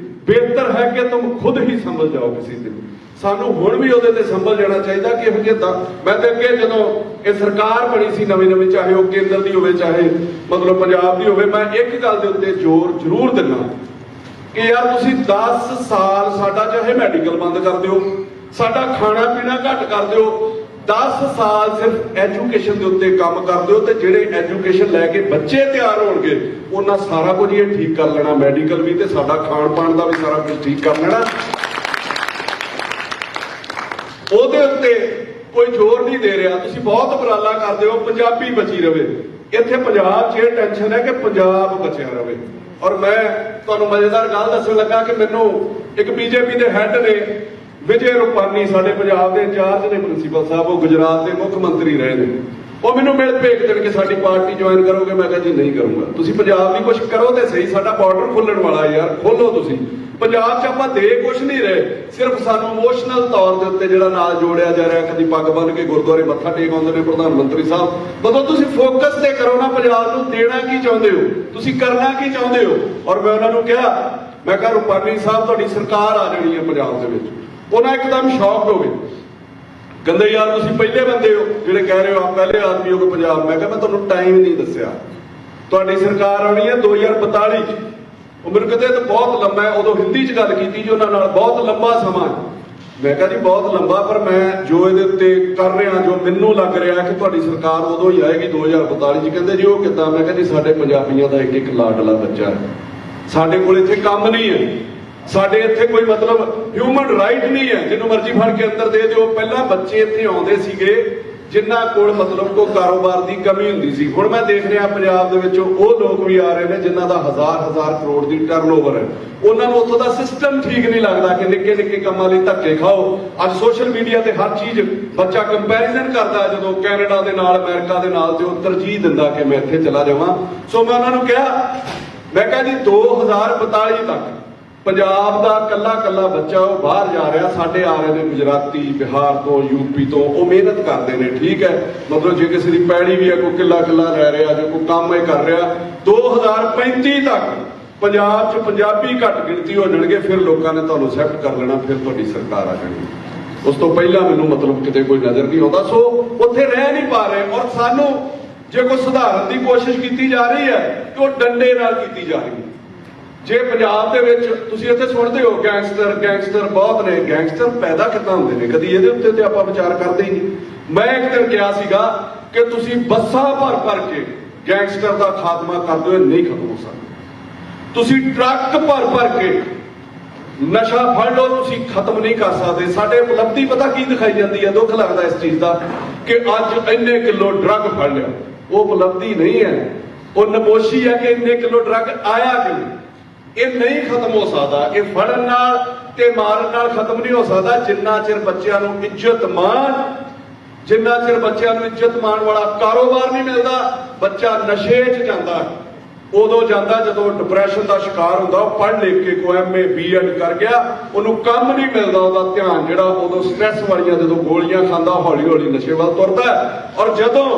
ਬਿਹਤਰ ਹੈ ਕਿ ਤੁਮ ਖੁਦ ਹੀ ਸੰਭਲ ਜਾਓ ਕਿਸੇ ਦਿਨ। ਸਾਨੂੰ ਹੁਣ ਵੀ ਉਹਦੇ ਤੇ ਸੰਭਲ ਜਾਣਾ ਚਾਹੀਦਾ ਕਿ ਇਹੋ ਜਿਹੇ ਮੈਂ ਤੇ ਅੱਗੇ ਜਦੋਂ ਇਹ ਸਰਕਾਰ ਬਣੀ ਸੀ ਨਵੀਂ, ਚਾਹੇ ਉਹ ਕੇਂਦਰ ਦੀ ਹੋਵੇ ਚਾਹੇ ਮਤਲਬ ਪੰਜਾਬ ਦੀ ਹੋਵੇ, ਮੈਂ ਇੱਕ ਗੱਲ ਦੇ ਉੱਤੇ ਜ਼ੋਰ ਜ਼ਰੂਰ ਦਿੰਦਾ ਕਿ ਯਾਰ ਤੁਸੀਂ 10 ਸਾਲ ਸਾਡਾ ਚਾਹੇ ਮੈਡੀਕਲ ਬੰਦ ਕਰ ਦਿਓ, ਸਾਡਾ ਖਾਣਾ ਪੀਣਾ ਘੱਟ ਕਰ ਦਿਓ, 10 ਸਾਲ ਸਿਰਫ ਐਜੂਕੇਸ਼ਨ ਦੇ ਉੱਤੇ ਕੰਮ ਕਰ ਦਿਓ, ਤੇ ਜਿਹੜੇ ਐਜੂਕੇਸ਼ਨ ਲੈ ਕੇ ਬੱਚੇ ਤਿਆਰ ਹੋਣਗੇ ਉਹਨਾਂ ਸਾਰਾ ਕੁਝ ਇਹ ਠੀਕ ਕਰ ਲੈਣਾ, ਮੈਡੀਕਲ ਵੀ ਤੇ ਸਾਡਾ ਖਾਣ ਪਾਣ ਦਾ ਵੀ ਸਾਰਾ ਕੁਝ ਠੀਕ ਕਰ ਲੈਣਾ। ਉਹਦੇ ਉੱਤੇ ਕੋਈ ਜ਼ੋਰ ਨਹੀਂ ਦੇ ਰਿਹਾ, ਤੁਸੀਂ ਬਹੁਤ ਉਪਰਾਲਾ ਕਰਦੇ ਹੋ ਪੰਜਾਬੀ ਬਚੀ ਰਵੇ। ਇੱਥੇ ਪੰਜਾਬ 'ਚ ਇਹ ਟੈਨਸ਼ਨ ਹੈ ਕਿ ਪੰਜਾਬ ਬਚਿਆ ਰਵੇ। ਔਰ ਮੈਂ ਤੁਹਾਨੂੰ ਮਜ਼ੇਦਾਰ ਗੱਲ ਦੱਸਣ ਲੱਗਾ ਕਿ ਮੈਨੂੰ ਇੱਕ ਬੀਜੇਪੀ ਦੇ ਹੈੱਡ ਨੇ, ਵਿਜੇ ਰੂਪਾਨੀ, ਸਾਡੇ ਪੰਜਾਬ ਦੇ ਇੰਚਾਰਜ ਨੇ ਪ੍ਰਿੰਸੀਪਲ ਸਾਹਿਬ, ਉਹ ਗੁਜਰਾਤ ਦੇ ਮੁੱਖ ਮੰਤਰੀ ਰਹੇ ਨੇ, ਉਹ ਮੈਨੂੰ ਮਿਲ ਭੇਜ ਦੇਣ ਕਿ ਸਾਡੀ ਪਾਰਟੀ ਜੁਆਇਨ ਕਰੋਗੇ। ਮੈਂ ਕਿਹਾ ਜੀ ਨਹੀਂ ਕਰੂੰਗਾ। ਤੁਸੀਂ ਪੰਜਾਬ ਲਈ ਕੁਝ ਕਰੋ ਤੇ ਸਹੀ, ਸਾਡਾ ਬਾਰਡਰ ਖੁੱਲਣ ਵਾਲਾ ਯਾਰ, ਖੋਲੋ ਤੁਸੀਂ। ਪੰਜਾਬ 'ਚ ਆਪਾਂ ਦੇ ਕੁਝ ਨਹੀਂ ਰਹੇ, ਸਿਰਫ ਸਾਨੂੰ ਇਮੋਸ਼ਨਲ ਤੌਰ ਦੇ ਉੱਤੇ ਜਿਹੜਾ ਨਾਲ ਜੋੜਿਆ ਜਾ ਰਿਹਾ, ਕਦੀ ਪੱਗ ਬੰਨ੍ਹ ਕੇ ਗੁਰਦੁਆਰੇ ਮੱਥਾ ਟੇਕ ਆਉਂਦੇ ਨੇ ਪ੍ਰਧਾਨ ਮੰਤਰੀ ਸਾਹਿਬ। ਜਦੋਂ ਤੁਸੀਂ ਫੋਕਸ ਤੇ ਕਰੋ ਨਾ ਪੰਜਾਬ ਨੂੰ, ਦੇਣਾ ਕੀ ਚਾਹੁੰਦੇ ਹੋ, ਤੁਸੀਂ ਕਰਨਾ ਕੀ ਚਾਹੁੰਦੇ ਹੋ। ਔਰ ਮੈਂ ਉਹਨਾਂ ਨੂੰ ਕਿਹਾ, ਮੈਂ ਕਿਹਾ ਰੂਪਾਨੀ ਸਾਹਿਬ ਤੁਹਾਡੀ ਸਰਕਾਰ ਆ ਜਾਣੀ ਹੈ ਪੰਜਾਬ ਦੇ ਵਿੱਚ। ਉਹਨਾਂ ਇੱਕਦਮ ਸ਼ੌਕਡ ਹੋ ਗਏ, ਕਹਿੰਦੇ ਯਾਰ ਤੁਸੀਂ ਪਹਿਲੇ ਬੰਦੇ ਹੋ ਜਿਹੜੇ ਕਹਿ ਰਹੇ ਹੋ ਆਪ ਪਹਿਲੇ ਆਦਮੀ ਹੋ ਪੰਜਾਬ। ਮੈਂ ਕਿਹਾ ਮੈਂ ਤੁਹਾਨੂੰ ਟਾਈਮ ਨਹੀਂ ਦੱਸਿਆ, ਤੁਹਾਡੀ ਸਰਕਾਰ ਆਉਣੀ ਹੈ 2042 'ਚ। ਉਹ ਮੈਨੂੰ ਕਹਿੰਦੇ ਤਾਂ ਬਹੁਤ ਲੰਮਾ ਹੈ, ਉਦੋਂ ਹਿੰਦੀ 'ਚ ਗੱਲ ਕੀਤੀ ਜੀ ਉਹਨਾਂ ਨਾਲ, ਬਹੁਤ ਲੰਬਾ ਸਮਾਂ। ਮੈਂ ਕਿਹਾ ਜੀ ਬਹੁਤ ਲੰਬਾ, ਪਰ ਮੈਂ ਜੋ ਇਹਦੇ ਉੱਤੇ ਕਰ ਰਿਹਾ, ਜੋ ਮੈਨੂੰ ਲੱਗ ਰਿਹਾ ਕਿ ਤੁਹਾਡੀ ਸਰਕਾਰ ਉਦੋਂ ਹੀ ਆਏਗੀ 2042 'ਚ। ਕਹਿੰਦੇ ਜੀ ਉਹ ਕਿੱਦਾਂ? ਮੈਂ ਕਿਹਾ ਜੀ ਸਾਡੇ ਪੰਜਾਬੀਆਂ ਦਾ ਇੱਕ ਲਾਡਲਾ ਬੱਚਾ ਹੈ, ਸਾਡੇ ਕੋਲ ਇੱਥੇ ਕੰਮ ਨਹੀਂ ਹੈ, ਸਾਡੇ ਇੱਥੇ ਕੋਈ ਮਤਲਬ ਹਿਊਮਨ ਰਾਈਟ ਨਹੀਂ ਹੈ ਜਿਹਨੂੰ ਮਰਜ਼ੀ ਫੜ ਕੇ ਅੰਦਰ ਦੇ ਦਿਓ। ਪਹਿਲਾਂ ਬੱਚੇ ਇੱਥੇ ਆਉਂਦੇ ਸੀਗੇ ਜਿਨ੍ਹਾਂ ਕੋਲ ਮਤਲਬ ਕੋਈ ਕਾਰੋਬਾਰ ਦੀ ਕਮੀ ਹੁੰਦੀ ਸੀ। ਹੁਣ ਮੈਂ ਦੇਖ ਰਿਹਾ ਪੰਜਾਬ ਦੇ ਵਿੱਚ ਉਹ ਲੋਕ ਵੀ ਆ ਰਹੇ ਨੇ ਜਿਨ੍ਹਾਂ ਦਾ ਹਜ਼ਾਰ ਕਰੋੜ ਦੀ ਟਰਨਓਵਰ ਹੈ। ਉਹਨਾਂ ਨੂੰ ਉੱਥੋਂ ਦਾ ਸਿਸਟਮ ਠੀਕ ਨਹੀਂ ਲੱਗਦਾ ਕਿ ਨਿੱਕੇ ਨਿੱਕੇ ਕੰਮਾਂ ਲਈ ਧੱਕੇ ਖਾਓ। ਅੱਜ ਸੋਸ਼ਲ ਮੀਡੀਆ ਤੇ ਹਰ ਚੀਜ਼ ਬੱਚਾ ਕੰਪੈਰੀਜ਼ਨ ਕਰਦਾ, ਜਦੋਂ ਕੈਨੇਡਾ ਦੇ ਨਾਲ, ਅਮਰੀਕਾ ਦੇ ਨਾਲ, ਤੇ ਉਹ ਤਰਜੀਹ ਦਿੰਦਾ ਕਿ ਮੈਂ ਇੱਥੇ ਚਲਾ ਜਾਵਾਂ। ਸੋ ਮੈਂ ਉਹਨਾਂ ਨੂੰ ਕਿਹਾ, ਮੈਂ ਕਿਹਾ ਜੀ 2042 ਤੱਕ ਪੰਜਾਬ ਦਾ ਕੱਲਾ ਬੱਚਾ ਉਹ ਬਾਹਰ ਜਾ ਰਿਹਾ, ਸਾਡੇ ਆ ਰਹੇ ਨੇ ਗੁਜਰਾਤੀ, ਬਿਹਾਰ ਤੋਂ, ਯੂਪੀ ਤੋਂ, ਉਹ ਮਿਹਨਤ ਕਰਦੇ ਨੇ, ਠੀਕ ਹੈ। ਮਤਲਬ ਜੇ ਕਿਸੇ ਦੀ ਪੈੜੀ ਵੀ ਹੈ, ਕੋਈ ਕਿੱਲਾ ਰਹਿ ਰਿਹਾ, ਜੇ ਕੋਈ ਕੰਮ ਇਹ ਕਰ ਰਿਹਾ, 2035 ਤੱਕ ਪੰਜਾਬ 'ਚ ਪੰਜਾਬੀ ਘੱਟ ਗਿਣਤੀ ਹੋ ਜਾਣਗੇ, ਫਿਰ ਲੋਕਾਂ ਨੇ ਤੁਹਾਨੂੰ ਐਕਸੈਪਟ ਕਰ ਲੈਣਾ, ਫਿਰ ਤੁਹਾਡੀ ਸਰਕਾਰ ਆ ਜਾਣੀ। ਉਸ ਤੋਂ ਪਹਿਲਾਂ ਮੈਨੂੰ ਮਤਲਬ ਕਿਤੇ ਕੋਈ ਨਜ਼ਰ ਨਹੀਂ ਆਉਂਦਾ। ਸੋ ਉੱਥੇ ਰਹਿ ਨਹੀਂ ਪਾ ਰਹੇ। ਔਰ ਸਾਨੂੰ ਜੇ ਕੋਈ ਸੁਧਾਰਨ ਦੀ ਕੋਸ਼ਿਸ਼ ਕੀਤੀ ਜਾ ਰਹੀ ਹੈ ਤੇ ਉਹ ਡੰਡੇ ਨਾਲ ਕੀਤੀ ਜਾ ਰਹੀ ਹੈ। ਜੇ ਪੰਜਾਬ ਦੇ ਵਿੱਚ ਤੁਸੀਂ ਇੱਥੇ ਸੁਣਦੇ ਹੋ ਗੈਂਗਸਟਰ ਬਹੁਤ ਨੇ, ਗੈਂਗਸਟਰ ਪੈਦਾ ਕਿੱਦਾਂ ਹੁੰਦੇ ਨੇ, ਕਦੀ ਇਹਦੇ ਉੱਤੇ ਤੇ ਆਪਾਂ ਵਿਚਾਰ ਕਰਦੇ ਹੀ ਨਹੀਂ। ਮੈਂ ਇੱਕ ਦਿਨ ਕਿਹਾ ਸੀਗਾ ਕਿ ਤੁਸੀਂ ਬੱਸਾਂ ਭਰ ਕੇ ਗੈਂਗਸਟਰ ਦਾ ਖਾਤਮਾ ਕਰਦੇ ਹੋਏ ਨਹੀਂ ਖਤਮ ਹੋ ਸਕਦੇ। ਤੁਸੀਂ ਟਰੱਕ ਭਰ ਕੇ ਨਸ਼ਾ ਫੜ ਲਓ, ਤੁਸੀਂ ਖਤਮ ਨਹੀਂ ਕਰ ਸਕਦੇ। ਸਾਡੇ ਉਪਲਬਧੀ ਪਤਾ ਕੀ ਦਿਖਾਈ ਜਾਂਦੀ ਹੈ, ਦੁੱਖ ਲੱਗਦਾ ਇਸ ਚੀਜ਼ ਦਾ ਕਿ ਅੱਜ ਇੰਨੇ ਕਿਲੋ ਡਰੱਗ ਫੜ ਲਿਆ। ਉਹ ਉਪਲਬਧੀ ਨਹੀਂ ਹੈ, ਉਹ ਨਮੋਸ਼ੀ ਹੈ ਕਿ ਇੰਨੇ ਕਿਲੋ ਡਰੱਗ ਆਇਆ ਕਿਉਂ। ਇਹ ਨਹੀਂ ਖਤਮ ਹੋ ਸਕਦਾ। ਇਹ ਫੜਨ ਨਾਲ ਤੇ ਮਾਰਨ ਨਾਲ ਖਤਮ ਨਹੀਂ ਹੋ ਸਕਦਾ। ਜਿੰਨਾ ਚਿਰ ਬੱਚਿਆਂ ਨੂੰ ਇੱਜ਼ਤ ਮਾਣ ਵਾਲਾ ਕਾਰੋਬਾਰ ਨਹੀਂ ਮਿਲਦਾ, ਬੱਚਾ ਨਸ਼ੇ 'ਚ ਜਾਂਦਾ। ਉਦੋਂ ਜਾਂਦਾ ਜਦੋਂ ਡਿਪਰੈਸ਼ਨ ਦਾ ਸ਼ਿਕਾਰ ਹੁੰਦਾ। ਉਹ ਪੜ੍ਹ ਲਿਖ ਕੇ ਕੋਈ MA B.Ed ਕਰ ਗਿਆ, ਉਹਨੂੰ ਕੰਮ ਨਹੀਂ ਮਿਲਦਾ, ਉਹਦਾ ਧਿਆਨ ਜਿਹੜਾ ਉਦੋਂ ਸਟ੍ਰੈਸ ਵਾਲੀਆਂ ਜਦੋਂ ਗੋਲੀਆਂ ਖਾਂਦਾ, ਹੌਲੀ ਨਸ਼ੇ ਵੱਲ ਤੁਰਦਾ। ਔਰ ਜਦੋਂ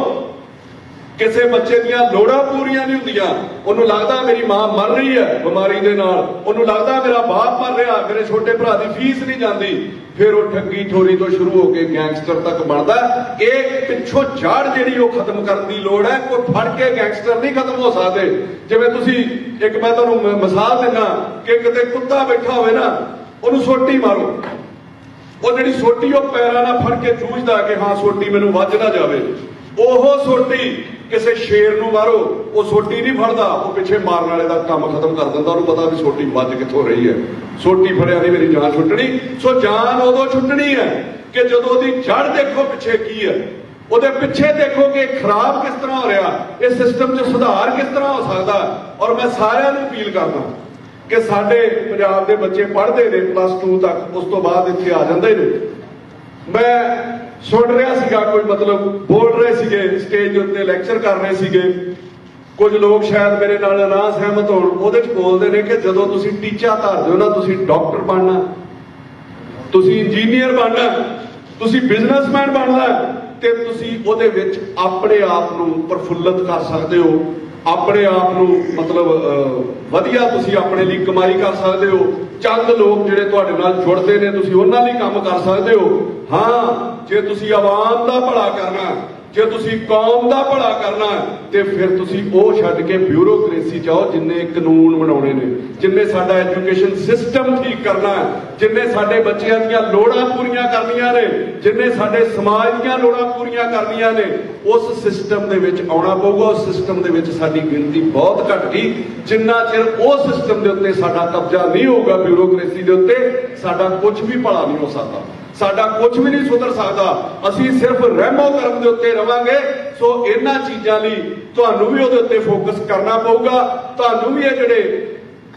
ਕਿਸੇ ਬੱਚੇ ਦੀਆਂ ਲੋੜਾਂ ਪੂਰੀਆਂ ਨਹੀਂ ਹੁੰਦੀਆਂ, ਉਹਨੂੰ ਲੱਗਦਾ ਮੇਰੀ ਮਾਂ ਮਰ ਰਹੀ ਹੈ ਬਿਮਾਰੀ ਦੇ ਨਾਲ, ਉਹਨੂੰ ਲੱਗਦਾ ਮੇਰਾ ਬਾਪ ਮਰ ਰਿਹਾ, ਮੇਰੇ ਛੋਟੇ ਭਰਾ ਦੀ ਫੀਸ ਨਹੀਂ ਜਾਂਦੀ, ਫਿਰ ਉਹ ਠੱਗੀ ਠੋਰੀ ਤੋਂ ਸ਼ੁਰੂ ਹੋ ਕੇ ਗੈਂਗਸਟਰ ਤੱਕ ਬਣਦਾ। ਇਹ ਪਿੱਛੋਂ ਜੜ ਜਿਹੜੀ ਉਹ ਖਤਮ ਕਰਨ ਦੀ ਲੋੜ ਹੈ। ਕੋਈ ਫੜ ਕੇ ਗੈਂਗਸਟਰ ਨਹੀਂ ਖਤਮ ਹੋ ਸਕਦੇ। ਜਿਵੇਂ ਤੁਸੀਂ ਇੱਕ ਮੈਂ ਤੁਹਾਨੂੰ ਮਿਸਾਲ ਦਿੰਦਾ ਕਿ ਕਿਤੇ ਕੁੱਤਾ ਬੈਠਾ ਹੋਵੇ ਨਾ, ਉਹਨੂੰ ਸੋਟੀ ਮਾਰੋ, ਉਹ ਜਿਹੜੀ ਸੋਟੀ ਉਹ ਪੈਰਾਂ ਨਾਲ ਫੜ ਕੇ ਜੂਝਦਾ ਕਿ ਹਾਂ ਸੋਟੀ ਮੈਨੂੰ ਵੱਜ ਨਾ ਜਾਵੇ। ਉਹ ਸੋਟੀ ਕਿਸੇ ਸ਼ੇਰ ਨੂੰ ਮਾਰੋ, ਉਹ ਸੋਟੀ ਨਹੀਂ ਫੜਦਾ, ਉਹ ਪਿੱਛੇ ਮਾਰਨ ਵਾਲੇ ਦਾ ਕੰਮ ਖਤਮ ਕਰ ਦਿੰਦਾ। ਉਹਨੂੰ ਪਤਾ ਵੀ ਸੋਟੀ ਵੱਜ ਕਿੱਥੋਂ ਰਹੀ ਹੈ, ਸੋਟੀ ਫੜਿਆ ਨਹੀਂ ਮੇਰੀ ਜਾਨ ਛੁੱਟਣੀ। ਸੋ ਜਾਨ ਉਦੋਂ ਛੁੱਟਣੀ ਹੈ ਕਿ ਜਦੋਂ ਉਹਦੀ ਜੜ ਦੇਖੋ ਪਿੱਛੇ ਕੀ ਹੈ, ਉਹਦੇ ਪਿੱਛੇ ਦੇਖੋ ਕਿ ਖਰਾਬ ਕਿਸ ਤਰ੍ਹਾਂ ਹੋ ਰਿਹਾ, ਇਹ ਸਿਸਟਮ 'ਚ ਸੁਧਾਰ ਕਿਸ ਤਰ੍ਹਾਂ ਹੋ ਸਕਦਾ। ਔਰ ਮੈਂ ਸਾਰਿਆਂ ਨੂੰ ਅਪੀਲ ਕਰਦਾ ਕਿ ਸਾਡੇ ਪੰਜਾਬ ਦੇ ਬੱਚੇ ਪੜ੍ਹਦੇ ਨੇ +2 ਤੱਕ, ਉਸ ਤੋਂ ਬਾਅਦ ਇੱਥੇ ਆ ਜਾਂਦੇ ਨੇ। ਮੈਂ ਸੁਣ ਰਿਹਾ ਸੀਗਾ, ਕੋਈ ਮਤਲਬ ਬੋਲ ਰਹੇ ਸੀਗੇ ਸਟੇਜ ਦੇ ਉੱਤੇ, ਲੈਕਚਰ ਕਰ ਰਹੇ ਸੀਗੇ, ਕੁਝ ਲੋਕ ਸ਼ਾਇਦ ਮੇਰੇ ਨਾਲ ਨਾ ਸਹਿਮਤ ਹੋਣ। ਉਹਦੇ 'ਚ ਬੋਲਦੇ ਨੇ ਕਿ ਜਦੋਂ ਤੁਸੀਂ ਟੀਚਾ ਧਾਰਦੇ ਹੋ ਨਾ, ਤੁਸੀਂ ਡਾਕਟਰ ਬਣਨਾ, ਤੁਸੀਂ ਇੰਜੀਨੀਅਰ ਬਣਨਾ, ਤੁਸੀਂ ਬਿਜ਼ਨਸਮੈਨ ਬਣਨਾ, ਤੇ ਤੁਸੀਂ ਉਹਦੇ ਵਿੱਚ ਆਪਣੇ ਆਪ ਨੂੰ ਪ੍ਰਫੁੱਲਤ ਕਰ ਸਕਦੇ ਹੋ, ਆਪਣੇ ਆਪ ਨੂੰ ਮਤਲਬ ਵਧੀਆ ਤੁਸੀਂ ਆਪਣੇ ਲਈ ਕਮਾਈ ਕਰ ਸਕਦੇ ਹੋ। ਚੰਦ ਲੋਕ ਜਿਹੜੇ ਤੁਹਾਡੇ ਨਾਲ ਜੁੜਦੇ ਨੇ, ਤੁਸੀਂ ਉਹਨਾਂ ਲਈ ਕੰਮ ਕਰ ਸਕਦੇ ਹੋ। ਹਾਂ, ਜੇ ਤੁਸੀਂ ਆਵਾਮ ਦਾ ਭਲਾ ਕਰਨਾ, ਜੇ ਤੁਸੀਂ ਕੌਮ ਦਾ ਭਲਾ ਕਰਨਾ, ਤੇ ਫਿਰ ਤੁਸੀਂ ਉਹ ਛੱਡ ਕੇ ਬਿਊਰੋਕ੍ਰੇਸੀ ਚਾਹੋ, ਜਿੰਨੇ ਕਾਨੂੰਨ ਬਣਾਉਣੇ ਨੇ, ਜਿੰਨੇ ਸਾਡਾ ਐਜੂਕੇਸ਼ਨ ਸਿਸਟਮ ਠੀਕ ਕਰਨਾ, ਜਿੰਨੇ ਸਾਡੇ ਬੱਚਿਆਂ ਦੀਆਂ ਲੋੜਾਂ ਪੂਰੀਆਂ ਕਰਨੀਆਂ ਨੇ, ਜਿੰਨੇ ਸਾਡੇ ਸਮਾਜ ਦੀਆਂ ਲੋੜਾਂ ਪੂਰੀਆਂ ਕਰਨੀਆਂ ਨੇ, ਉਸ ਸਿਸਟਮ ਦੇ ਵਿੱਚ ਆਉਣਾ ਪਊਗਾ। ਉਸ ਸਿਸਟਮ ਦੇ ਵਿੱਚ ਸਾਡੀ ਗਿਣਤੀ ਬਹੁਤ ਘਟ ਗਈ। ਜਿੰਨਾ ਚਿਰ ਉਹ ਸਿਸਟਮ ਦੇ ਉੱਤੇ ਸਾਡਾ ਕਬਜ਼ਾ ਨਹੀਂ ਹੋਊਗਾ, ਬਿਊਰੋਕ੍ਰੇਸੀ ਦੇ ਉੱਤੇ, ਸਾਡਾ ਕੁਝ ਵੀ ਭਲਾ ਨਹੀਂ ਹੋ ਸਕਦਾ। ਸਾਡਾ ਕੁਝ ਵੀ ਨਹੀਂ ਸੁਧਰ ਸਕਦਾ। ਅਸੀਂ ਸਿਰਫ ਰਹਿਮੋ ਕਰਮ ਦੇ ਉੱਤੇ ਰਵਾਂਗੇ। ਸੋ ਇਹਨਾਂ ਚੀਜ਼ਾਂ ਲਈ ਤੁਹਾਨੂੰ ਵੀ ਉਹਦੇ ਉੱਤੇ ਫੋਕਸ ਕਰਨਾ ਪਊਗਾ। ਤੁਹਾਨੂੰ ਵੀ ਇਹ ਜਿਹੜੇ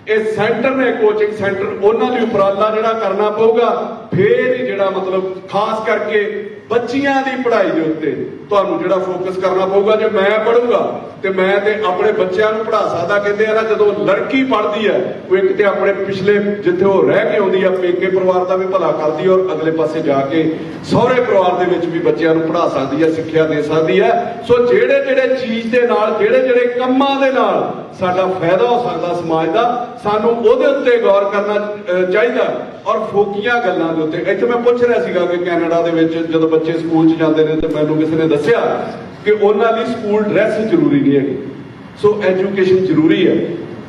ਇਹ ਸੈਂਟਰ ਨੇ ਕੋਚਿੰਗ ਸੈਂਟਰ ਉਹਨਾਂ ਲਈ ਉਪਰਾਲਾ ਜਿਹੜਾ ਕਰਨਾ ਪਊਗਾ। ਫੇਰ ਹੀ ਜਿਹੜਾ ਮਤਲਬ ਖਾਸ ਕਰਕੇ ਬੱਚੀਆਂ ਦੀ ਪੜ੍ਹਾਈ ਦੇ ਉੱਤੇ ਤੁਹਾਨੂੰ ਜਿਹੜਾ ਫੋਕਸ ਕਰਨਾ ਪਊਗਾ। ਜੇ ਮੈਂ ਪੜ੍ਹੂੰਗਾ ਤੇ ਮੈਂ ਤੇ ਆਪਣੇ ਬੱਚਿਆਂ ਨੂੰ ਪੜ੍ਹਾ ਸਕਦਾ। ਕਹਿੰਦੇ ਆ ਨਾ ਜਦੋਂ ਲੜਕੀ ਪੜ੍ਹਦੀ ਹੈ ਉਹ ਇੱਕ ਤੇ ਆਪਣੇ ਪਿਛਲੇ ਜਿੱਥੇ ਉਹ ਰਹਿ ਕੇ ਆਉਂਦੀ ਆ ਪੇਕੇ ਪਰਿਵਾਰ ਦਾ ਵੀ ਭਲਾ ਕਰਦੀ ਹੈ, ਔਰ ਅਗਲੇ ਪਾਸੇ ਜਾ ਕੇ ਸਹੁਰੇ ਪਰਿਵਾਰ ਦੇ ਵਿੱਚ ਵੀ ਬੱਚਿਆਂ ਨੂੰ ਪੜ੍ਹਾ ਸਕਦੀ ਹੈ, ਸਿੱਖਿਆ ਦੇ ਸਕਦੀ ਹੈ। ਸੋ ਜਿਹੜੇ ਚੀਜ਼ ਦੇ ਨਾਲ ਜਿਹੜੇ ਕੰਮਾਂ ਦੇ ਨਾਲ ਸਾਡਾ ਫਾਇਦਾ ਹੋ ਸਕਦਾ ਸਮਾਜ ਦਾ, ਸਾਨੂੰ ਉਹਦੇ ਉੱਤੇ ਗੌਰ ਕਰਨਾ ਚਾਹੀਦਾ। ਔਰ ਫੋਕੀਆਂ ਗੱਲਾਂ ਦੇ ਉੱਤੇ ਇੱਥੇ ਮੈਂ ਪੁੱਛ ਰਿਹਾ ਸੀਗਾ ਕਿ ਕੈਨੇਡਾ ਦੇ ਵਿੱਚ ਜਦੋਂ ਬੱਚੇ ਸਕੂਲ 'ਚ ਜਾਂਦੇ ਨੇ ਤੇ ਮੈਨੂੰ ਕਿਸੇ ਨੇ ਦੱਸਿਆ ਕਿ ਉਹਨਾਂ ਲਈ ਸਕੂਲ ਡਰੈਸ ਜ਼ਰੂਰੀ ਨਹੀਂ ਹੈਗੀ। ਸੋ ਐਜੂਕੇਸ਼ਨ ਜ਼ਰੂਰੀ ਹੈ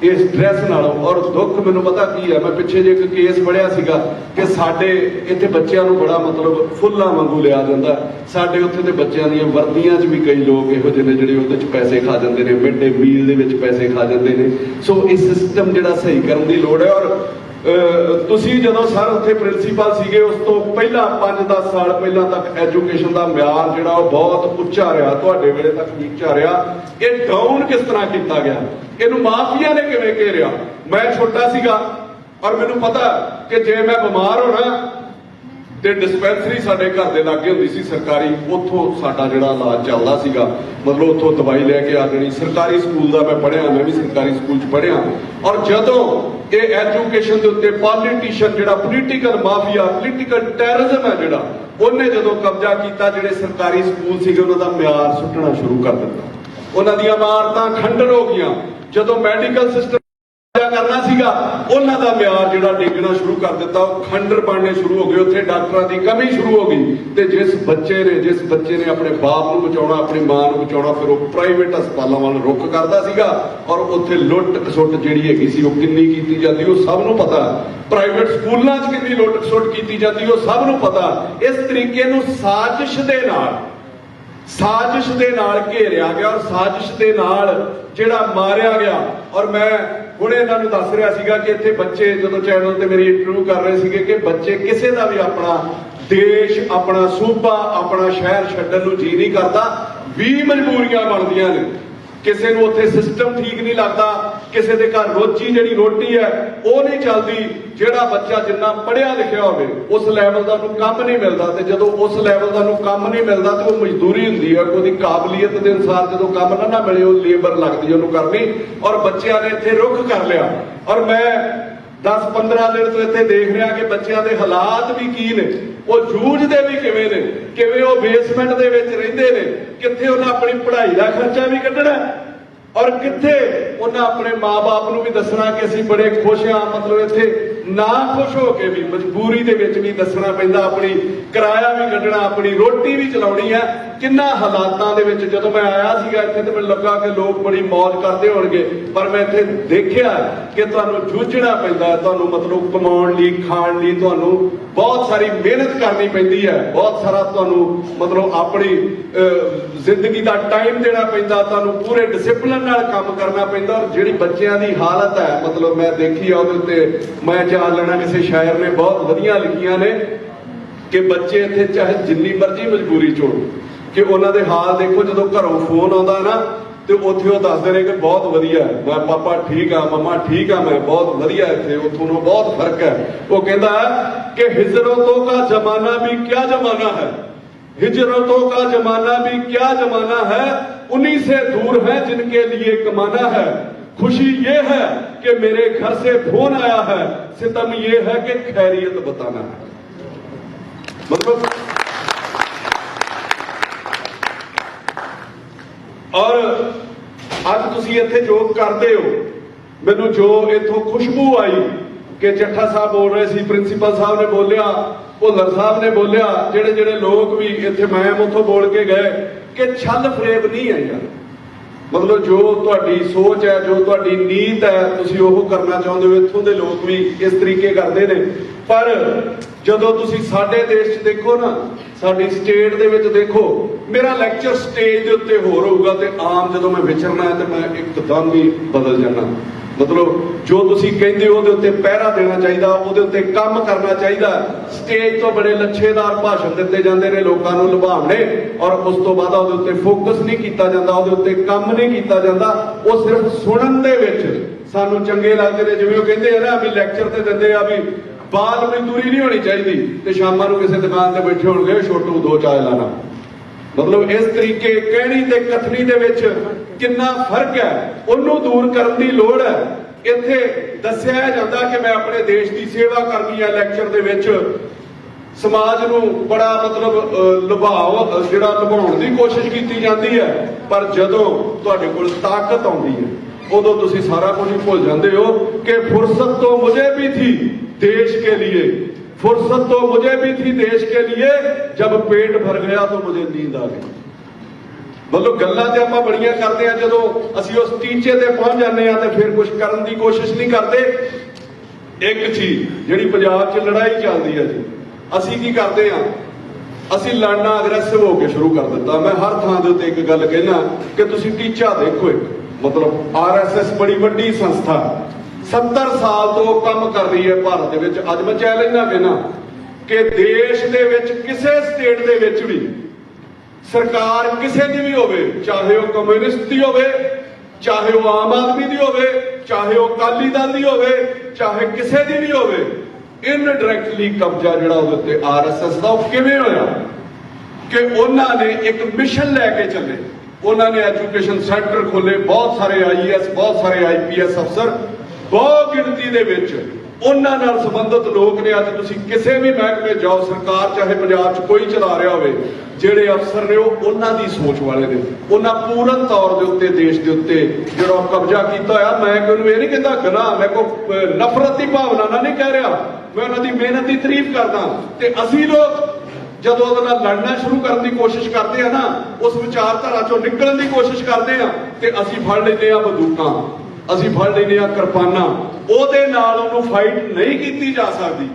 ਇਸ ਡਰੈਸ ਨਾਲੋਂ। ਔਰ ਦੁੱਖ ਮੈਨੂੰ ਪਤਾ ਕੀ ਹੈ, ਮੈਂ ਪਿੱਛੇ ਜੇ ਇੱਕ ਕੇਸ ਪੜ੍ਹਿਆ ਸੀਗਾ ਕਿ ਸਾਡੇ ਇੱਥੇ ਬੱਚਿਆਂ ਨੂੰ ਬੜਾ ਮਤਲਬ ਫੁੱਲਾਂ ਵਾਂਗੂ ਲਿਆ ਜਾਂਦਾ। ਸਾਡੇ ਉੱਥੇ ਦੇ ਬੱਚਿਆਂ ਦੀਆਂ ਵਰਦੀਆਂ 'ਚ ਵੀ ਕਈ ਲੋਕ ਇਹੋ ਜਿਹੇ ਨੇ ਜਿਹੜੇ ਉਹਦੇ 'ਚ ਪੈਸੇ ਖਾ ਜਾਂਦੇ ਨੇ, ਮਿਡ ਡੇ ਮੀਲ ਦੇ ਵਿੱਚ ਪੈਸੇ ਖਾ ਜਾਂਦੇ ਨੇ। ਸੋ ਇਹ ਸਿਸਟਮ ਜਿਹੜਾ ਸਹੀ ਕਰਨ ਦੀ ਲੋੜ ਹੈ। ਔਰ ਤੁਸੀਂ ਜਦੋਂ ਸਰ ਉੱਥੇ ਪ੍ਰਿੰਸੀਪਲ ਸੀਗੇ ਉਸ ਤੋਂ ਪਹਿਲਾਂ 5-10 ਸਾਲ ਪਹਿਲਾਂ ਤੱਕ ਐਜੂਕੇਸ਼ਨ ਦਾ ਮਿਆਰ ਜਿਹੜਾ ਉਹ ਬਹੁਤ ਉੱਚਾ ਰਿਹਾ, ਤੁਹਾਡੇ ਵੇਲੇ ਤੱਕ ਵੀ ਉੱਚਾ ਰਿਹਾ। ਇਹ ਡਾਊਨ ਕਿਸ ਤਰ੍ਹਾਂ ਕੀਤਾ ਗਿਆ, ਇਹਨੂੰ ਮਾਫੀਆ ਨੇ ਕਿਵੇਂ ਘੇਰਿਆ? ਮੈਂ ਛੋਟਾ ਸੀਗਾ ਔਰ ਮੈਨੂੰ ਪਤਾ ਕਿ ਜੇ ਮੈਂ ਬਿਮਾਰ ਹੋਣਾ ਤੇ ਡਿਸਪੈਂਸਰੀ ਸਾਡੇ ਘਰ ਦੇ ਲਾਗੇ ਹੁੰਦੀ ਸੀ ਸਰਕਾਰੀ, ਉੱਥੋਂ ਸਾਡਾ ਜਿਹੜਾ ਇਲਾਜ ਚੱਲਦਾ ਸੀਗਾ। ਮਤਲਬ ਉੱਥੋਂ ਦਵਾਈ ਲੈ ਕੇ ਆ ਜਾਣੀ। ਸਰਕਾਰੀ ਸਕੂਲ ਦਾ ਮੈਂ ਪੜ੍ਹਿਆ, ਮੈਂ ਵੀ ਸਰਕਾਰੀ ਸਕੂਲ 'ਚ ਪੜ੍ਹਿਆ। ਔਰ ਜਦੋਂ ਇਹ ਐਜੂਕੇਸ਼ਨ ਦੇ ਉੱਤੇ ਪੋਲੀਟੀਸ਼ੀਅਨ ਜਿਹੜਾ ਪੋਲੀਟੀਕਲ ਮਾਫੀਆ, ਪੋਲੀਟੀਕਲ ਟੈਰਰਿਜ਼ਮ ਹੈ ਜਿਹੜਾ, ਉਹਨੇ ਜਦੋਂ ਕਬਜ਼ਾ ਕੀਤਾ, ਜਿਹੜੇ ਸਰਕਾਰੀ ਸਕੂਲ ਸੀਗੇ ਉਹਨਾਂ ਦਾ ਮਿਆਰ ਸੁੱਟਣਾ ਸ਼ੁਰੂ ਕਰ ਦਿੱਤਾ। ਉਹਨਾਂ ਦੀਆਂ ਇਮਾਰਤਾਂ ਖੰਡਰ ਹੋ ਗਈਆਂ। ਜਦੋਂ ਮੈਡੀਕਲ ਸਿਸਟਮ ਕਰਨਾ ਸੀਗਾ ਉਹਨਾਂ ਦਾ ਮਿਆਰ ਜਿਹੜਾ ਡੇਗਣਾ ਸ਼ੁਰੂ ਕਰ ਦਿੱਤਾ, ਉਹ ਖੰਡਰ ਬਣਨੇ ਸ਼ੁਰੂ ਹੋ ਗਏ। ਉੱਥੇ ਡਾਕਟਰਾਂ ਦੀ ਕਮੀ ਸ਼ੁਰੂ ਹੋ ਗਈ ਤੇ ਜਿਸ ਬੱਚੇ ਨੇ ਆਪਣੇ ਬਾਪ ਨੂੰ ਬਚਾਉਣਾ, ਆਪਣੀ ਮਾਂ ਨੂੰ ਬਚਾਉਣਾ, ਫਿਰ ਉਹ ਪ੍ਰਾਈਵੇਟ ਹਸਪਤਾਲਾਂ ਵੱਲ ਰੁੱਖ ਕਰਦਾ ਸੀਗਾ। ਔਰ ਉੱਥੇ ਲੁੱਟ ਖਸੁੱਟ ਜਿਹੜੀ ਹੈਗੀ ਸੀ ਉਹ ਕਿੰਨੀ ਕੀਤੀ ਜਾਂਦੀ ਉਹ ਸਭ ਨੂੰ ਪਤਾ। ਪ੍ਰਾਈਵੇਟ ਸਕੂਲਾਂ 'ਚ ਕਿੰਨੀ ਲੁੱਟ ਖਸੁੱਟ ਕੀਤੀ ਜਾਂਦੀ ਉਹ ਸਭ ਨੂੰ ਪਤਾ। ਇਸ ਤਰੀਕੇ ਨੂੰ ਸਾਜ਼ਿਸ਼ ਦੇ ਨਾਲ ਘੇਰਿਆ ਗਿਆ ਔਰ ਸਾਜ਼ਿਸ਼ ਦੇ ਨਾਲ ਜਿਹੜਾ ਮਾਰਿਆ ਗਿਆ। ਔਰ ਮੈਂ ਹੁਣ ਇਹਨਾਂ ਨੂੰ ਦੱਸ ਰਿਹਾ ਸੀਗਾ ਕਿ ਇੱਥੇ ਬੱਚੇ ਜਦੋਂ ਚੈਨਲ ਤੇ ਮੇਰੀ ਇੰਟਰਵਿਊ ਕਰ ਰਹੇ ਸੀਗੇ ਕਿ ਬੱਚੇ ਕਿਸੇ ਦਾ ਵੀ ਆਪਣਾ ਦੇਸ਼, ਆਪਣਾ ਸੂਬਾ, ਆਪਣਾ ਸ਼ਹਿਰ ਛੱਡਣ ਨੂੰ ਜੀ ਨਹੀਂ ਕਰਦਾ। 20 ਮਜਬੂਰੀਆਂ ਬਣਦੀਆਂ ਨੇ। ਕਿਸੇ ਨੂੰ ਉੱਥੇ ਸਿਸਟਮ ਠੀਕ ਨਹੀਂ ਲੱਗਦਾ, ਕਿਸੇ ਦੇ ਘਰ ਰੋਟੀ ਹੈ ਉਹ ਨਹੀਂ ਚੱਲਦੀ। ਜਿਹੜਾ ਬੱਚਾ ਜਿੰਨਾ ਪੜ੍ਹਿਆ ਲਿਖਿਆ ਹੋਵੇ ਉਸ ਲੈਵਲ ਦਾ ਉਹਨੂੰ ਕੰਮ ਨਹੀਂ ਮਿਲਦਾ, ਤੇ ਜਦੋਂ ਉਸ ਲੈਵਲ ਦਾ ਉਹਨੂੰ ਕੰਮ ਨਹੀਂ ਮਿਲਦਾ ਤੇ ਉਹ ਮਜ਼ਦੂਰੀ ਹੁੰਦੀ ਹੈ। ਉਹਦੀ ਕਾਬਲੀਅਤ ਦੇ ਅਨੁਸਾਰ ਜਦੋਂ ਕੰਮ ਨਾ ਮਿਲੇ ਉਹ ਲੇਬਰ ਲੱਗਦੀ ਉਹਨੂੰ ਕਰਨੀ। ਔਰ ਬੱਚਿਆਂ ਨੇ ਇੱਥੇ ਰੁੱਖ ਕਰ ਲਿਆ। ਔਰ ਮੈਂ 10-15 ਦਿਨ ਤੋਂ ਇੱਥੇ ਦੇਖ ਰਿਹਾ ਕਿ ਬੱਚਿਆਂ ਦੇ ਹਾਲਾਤ ਵੀ ਕੀ ਨੇ, ਉਹ ਜੂਝਦੇ ਵੀ ਕਿਵੇਂ ਨੇ, ਕਿਵੇਂ ਉਹ ਬੇਸਮੈਂਟ ਦੇ ਵਿੱਚ ਰਹਿੰਦੇ ਨੇ, ਕਿੱਥੇ ਉਹਨਾਂ ਆਪਣੀ ਪੜ੍ਹਾਈ ਦਾ ਖਰਚਾ ਵੀ ਕੱਢਣਾ ਔਰ ਕਿੱਥੇ ਉਹਨਾਂ ਆਪਣੇ ਮਾਂ-ਬਾਪ ਨੂੰ ਵੀ ਦੱਸਣਾ ਕਿ ਅਸੀਂ ਬੜੇ ਖੁਸ਼ ਹਾਂ। ਮਤਲਬ ਇੱਥੇ ਨਾ ਖੁਸ਼ ਹੋ ਕੇ ਵੀ ਮਜਬੂਰੀ ਦੇ ਵਿੱਚ ਵੀ ਦੱਸਣਾ ਪੈਂਦਾ, ਆਪਣੀ ਕਿਰਾਇਆ ਵੀ ਕੱਢਣਾ, ਆਪਣੀ ਰੋਟੀ ਵੀ ਚਲਾਉਣੀ ਹੈ। ਕਿੰਨਾ ਹਾਲਾਤਾਂ ਦੇ ਵਿੱਚ ਜਦੋਂ ਮੈਂ ਆਇਆ ਸੀਗਾ ਇੱਥੇ ਤੇ ਮੈਨੂੰ ਲੱਗਾ ਕਿ ਲੋਕ ਬੜੀ ਮौज ਕਰਦੇ ਹੋਣਗੇ, ਪਰ ਮੈਂ ਇੱਥੇ ਦੇਖਿਆ ਕਿ ਤੁਹਾਨੂੰ ਜੂਝਣਾ ਪੈਂਦਾ। ਤੁਹਾਨੂੰ ਮਤਲਬ ਕਮਾਉਣ ਲਈ, ਖਾਣ ਲਈ ਤੁਹਾਨੂੰ ਬਹੁਤ ਸਾਰੀ ਮਿਹਨਤ ਕਰਨੀ ਪੈਂਦੀ ਹੈ। ਬਹੁਤ ਸਾਰਾ ਤੁਹਾਨੂੰ ਮਤਲਬ ਆਪਣੀ ਜ਼ਿੰਦਗੀ ਦਾ ਟਾਈਮ ਦੇਣਾ ਪੈਂਦਾ। ਤੁਹਾਨੂੰ ਪੂਰੇ ਡਿਸਪਲਿਨ ਨਾਲ ਕੰਮ ਕਰਨਾ ਪੈਂਦਾ। ਔਰ ਜਿਹੜੀ ਬੱਚਿਆਂ ਦੀ ਹਾਲਤ ਹੈ, ਮਤਲਬ ਮੈਂ ਦੇਖੀ ਆ ਉਹਦੇ ਉੱਤੇ ਮੈਂ ਜਾਣ ਲੈਣਾ ਕਿਸੇ ਸ਼ਾਇਰ ਨੇ ਬਹੁਤ ਵਧੀਆ ਲਿਖੀਆਂ ਨੇ ਕਿ ਬੱਚੇ ਇੱਥੇ ਚਾਹੇ ਜਿੰਨੀ ਮਰਜ਼ੀ ਮਜਬੂਰੀ ਚੋਂ ਕਿ ਉਹਨਾਂ ਦੇ ਹਾਲ ਦੇਖੋ। ਜਦੋਂ ਘਰੋਂ ਫੋਨ ਆਉਂਦਾ ਨਾ ਤੇ ਉੱਥੇ ਉਹ ਦੱਸਦੇ ਨੇ ਕਿ ਬਹੁਤ ਵਧੀਆ, ਮੈਂ ਪਾਪਾ ਠੀਕ ਆ, ਮੰਮਾ ਠੀਕ ਆ, ਮੈਂ ਬਹੁਤ ਵਧੀਆ। ਇੱਥੇ ਉੱਥੋਂ ਨੂੰ ਬਹੁਤ ਫਰਕ ਹੈ। ਉਹ ਕਹਿੰਦਾ ਕਿ ਹਿਜਰਤੋਂ ਕਾ ਜ਼ਮਾਨਾ ਵੀ ਕਿਆ ਜ਼ਮਾਨਾ ਹੈ, हिजरतों का जमाना भी क्या जमाना है, उन्हीं से दूर है जिनके लिए कमाना है। खुशी ये है कि मेरे घर से फोन आया है, सितम ये है कि खैरियत बताना है। मतलब और ਅੱਜ ਤੁਸੀਂ ਇੱਥੇ ਜੋ ਕਰਦੇ ਹੋ, ਮੈਨੂੰ ਜੋ ਇੱਥੋਂ ਖੁਸ਼ਬੂ ਆਈ ਕਿ ਚੱਠਾ ਸਾਹਿਬ ਬੋਲ ਰਹੇ ਸੀ, ਪ੍ਰਿੰਸੀਪਲ ਸਾਹਿਬ ਨੇ ਬੋਲਿਆ, ਭੁੱਲਰ ਸਾਹਿਬ ਨੇ ਬੋਲਿਆ, ਜਿਹੜੇ ਲੋਕ ਵੀ ਇੱਥੇ ਮੈਮ ਉੱਥੋਂ ਬੋਲ ਕੇ ਗਏ ਕਿ ਛਲ ਫਰੇਬ ਨਹੀਂ ਹੈ ਯਾਰ। ਮਤਲਬ ਜੋ ਤੁਹਾਡੀ ਸੋਚ ਹੈ, ਜੋ ਤੁਹਾਡੀ ਨੀਤ ਹੈ, ਤੁਸੀਂ ਉਹ ਕਰਨਾ ਚਾਹੁੰਦੇ ਹੋ। ਇੱਥੋਂ ਦੇ ਲੋਕ ਵੀ ਇਸ ਤਰੀਕੇ ਕਰਦੇ ਨੇ। ਪਰ ਜਦੋਂ ਤੁਸੀਂ ਸਾਡੇ ਦੇਸ਼ 'ਚ ਦੇਖੋ ਨਾ, ਸਾਡੀ ਸਟੇਟ ਦੇ ਵਿੱਚ ਦੇਖੋ, ਮੇਰਾ ਲੈਕਚਰ ਸਟੇਜ ਦੇ ਉੱਤੇ ਹੋਰ ਹੋਊਗਾ ਤੇ ਆਮ ਜਦੋਂ ਮੈਂ ਵਿਚਰਨਾ ਹੈ ਤੇ ਮੈਂ ਇੱਕਦਮ ਹੀ ਬਦਲ ਜਾਣਾ। मतलब जो तुसी कहंदे हो ਉਹਦੇ ਉੱਤੇ ਪਹਿਰਾ ਦੇਣਾ ਚਾਹੀਦਾ, ਉਹਦੇ ਉੱਤੇ ਕੰਮ ਕਰਨਾ ਚਾਹੀਦਾ। ਸਟੇਜ ਤੋਂ ਬੜੇ ਲੱਛੇਦਾਰ ਭਾਸ਼ਣ ਦਿੱਤੇ ਜਾਂਦੇ ਨੇ ਲੋਕਾਂ ਨੂੰ ਲੁਭਾਉਣੇ, ਔਰ ਉਸ ਤੋਂ ਬਾਅਦ ਉਹਦੇ ਉੱਤੇ ਫੋਕਸ ਨਹੀਂ ਕੀਤਾ ਜਾਂਦਾ, ਉਹਦੇ ਉੱਤੇ ਕੰਮ ਨਹੀਂ ਕੀਤਾ ਜਾਂਦਾ। ਉਹ ਸਿਰਫ ਸੁਣਨ ਦੇ ਵਿੱਚ ਸਾਨੂੰ ਚੰਗੇ ਲੱਗਦੇ ਨੇ। ਜਿਵੇਂ ਉਹ ਕਹਿੰਦੇ ਆ ਨਾ ਵੀ ਲੈਕਚਰ ਤੇ ਦਿੰਦੇ ਆ ਵੀ ਬਾਲ ਮਜ਼ਦੂਰੀ ਨਹੀਂ ਹੋਣੀ ਚਾਹੀਦੀ, ਤੇ ਸ਼ਾਮਾਂ ਨੂੰ ਕਿਸੇ ਦੁਕਾਨ ਤੇ ਬੈਠੇ ਹੋਣਗੇ ਛੋਟੂ ਦੋ ਚਾਹ ਲਾਣਾ। मतलब इस तरीके कहनी ते कथनी दे विच कितना फर्क है, ਉਹਨੂੰ दूर करने की लोड़ है। इत्थे दस्सिया जाता कि मैं अपने देश की सेवा करनी है, लैक्चर दे विच समाज नूं बड़ा मतलब लुभाव जिहड़ा लुभाउण दी कोशिश की जाती है, पर जदों तुहाडे कोल ताकत आउंदी है उदों तुसीं सारा कुछ ही भुल जाते हो कि फुर्सत तो मुझे भी थी देश के लिए, फुर्सत तो मुझे भी थी देश के लिए, जब पेट भर गया तो मुझे नींद आ गई। मतलब गल्लां ते आपां बड़ियां करदे आ, जदों असीं उस टीचे ते पहुंच जांदे आ ते फिर कुछ करन दी कोशिश नहीं करते। एक चीज जिहड़ी पंजाब 'च लड़ाई चलदी है जी, असीं की करदे आ, असीं लड़ना अग्रैसिव हो के शुरू कर दिता। मैं हर थां दे उत्ते एक गल कहना कि तुसीं टीचा देखो, एक मतलब RSS बड़ी वड्डी संस्था 70 साल तो काम कर रही है भारत दे विच। अज मैं चैलेंज ना कहना कि देश दे विच किसी स्टेट दे विच भी सरकार किसी दी भी होवे, चाहे वो कम्युनिस्ट दी होवे, चाहे वो आम आदमी दी होवे, चाहे वो अकाली दल दी होवे, चाहे किसी दी भी होवे, इनडायरैक्टली कब्जा जिहड़ा उहदे उत्ते RSS दा किवें होया कि उन्हां ने एक मिशन लैके चले। उन्होंने एजुकेशन सेंटर खोले, बहुत सारे IAS बहुत सारे IPS अफसर बहुत गिनती दे विच उन्हां नाल संबंधित लोग ने। अज तुसीं किसी भी महकमे जाओ, सरकार चाहे पंजाब च कोई चला रहा होवे, ਜਿਹੜੇ अफसर ने उन्हां दी सोच वाले ने, उन्हां पूर्ण तौर दे उत्ते देश दे उत्ते ਜਿਹੜਾ कब्जा कीता होया। मैं कोई ये नहीं कहता गनाह, मैं कोई नफरत की भावना ना नहीं कह रहा, मैं उन्हां दी मेहनत की तारीफ करदा। ते असीं लोग ਜਦੋਂ ਉਹਦੇ ਨਾਲ ਲੜਨਾ ਸ਼ੁਰੂ ਕਰਨ ਦੀ ਕੋਸ਼ਿਸ਼ ਕਰਦੇ ਆ ਨਾ, ਉਸ ਵਿਚਾਰਧਾਰਾ ਚੋਂ ਨਿਕਲਣ ਦੀ ਕੋਸ਼ਿਸ਼ ਕਰਦੇ ਆ, ਤੇ ਅਸੀਂ ਫੜ ਲੈਂਦੇ ਆ ਬੰਦੂਕਾਂ, ਅਸੀਂ ਫੜ ਲੈਂਦੇ ਆ ਕਿਰਪਾਨਾਂ। ਉਹਦੇ ਨਾਲ ਉਹਨੂੰ ਫਾਈਟ ਨਹੀਂ ਕੀਤੀ ਜਾ ਸਕਦੀ।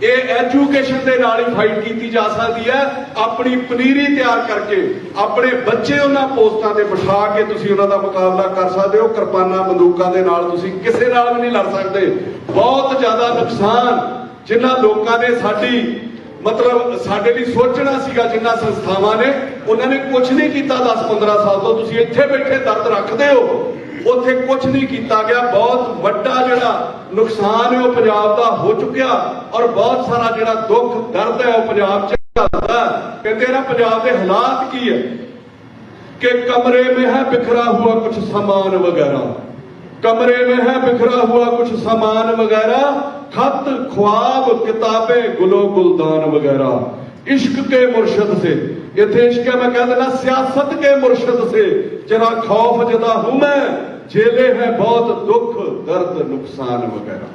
ਇਹ ਐਜੂਕੇਸ਼ਨ ਦੇ ਨਾਲ ਹੀ ਫਾਈਟ ਕੀਤੀ ਜਾ ਸਕਦੀ ਹੈ। ਆਪਣੀ ਪਨੀਰੀ ਤਿਆਰ ਕਰਕੇ ਆਪਣੇ ਬੱਚੇ ਉਹਨਾਂ ਪੋਸਟਾਂ ਤੇ ਬਿਠਾ ਕੇ ਤੁਸੀਂ ਉਹਨਾਂ ਦਾ ਮੁਕਾਬਲਾ ਕਰ ਸਕਦੇ ਹੋ। ਕਿਰਪਾਨਾਂ ਬੰਦੂਕਾਂ ਦੇ ਨਾਲ ਤੁਸੀਂ ਕਿਸੇ ਨਾਲ ਵੀ ਨਹੀਂ ਲੜ ਸਕਦੇ। ਬਹੁਤ ਜ਼ਿਆਦਾ ਨੁਕਸਾਨ ਜਿਨ੍ਹਾਂ ਲੋਕਾਂ ਨੇ ਸਾਡੀ मतलब साडे लिए सोचना सीगा, जिन्ना संस्थावां ने उन्होंने कुछ नहीं किया। 10-15 साल तो तुसीं इत्थे बैठे दर्द रखते हो, उत्थे कुछ नहीं किया गया। बहुत वड्डा जिहड़ा नुकसान है वो पंजाब दा हो चुकिया, और बहुत सारा जिहड़ा दुख दर्द है वो पंजाब च चलदा। कहते ना पंजाब दे हालात की है कि कमरे में है बिखरा हुआ कुछ सामान वगैरह, कमरे में है बिखरा हुआ कुछ सामान वगैरह, खत ख्वाब किताबें गुलो गुलदान वगैरह, इश्क के मुर्शद से, इथे इश्क है मैं कह देना सियासत के मुर्शद से, जरा खौफ जदा हूं मैं, झेले है बहुत दुख दर्द नुकसान वगैरह।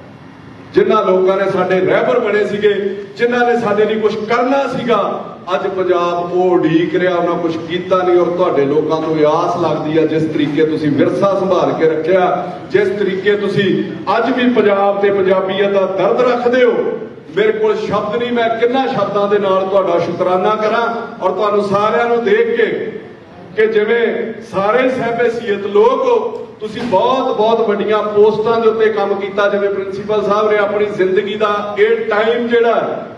जिन्हां लोगों ने साडे रहबर बने सीगे, जिन्हां ने साडे लिए कुछ करना सीगा, अज पंजाब वो उड़ीक रहा, उन्होंने कुछ किया नहीं। और तुहाडे लोगों को आस लगती है, जिस तरीके तुसीं विरसा संभाल के रखिया, जिस तरीके तुसीं अज भी पंजाब ते पंजाबीयत दा दर्द रखदे हो, मेरे को शब्द नहीं, मैं किन्ना शब्दां दे नाल तुहाडा शुकराना करां। और तुहानूं सारिआं नूं देख के कि जिवें सारे सहबहसीयत लोग हो, तुसीं बहुत बहुत वड्डियां पोस्टां दे उत्ते काम कीता। जिवें प्रिंसीपल साहब ने अपनी जिंदगी दा ये टाइम जिहड़ा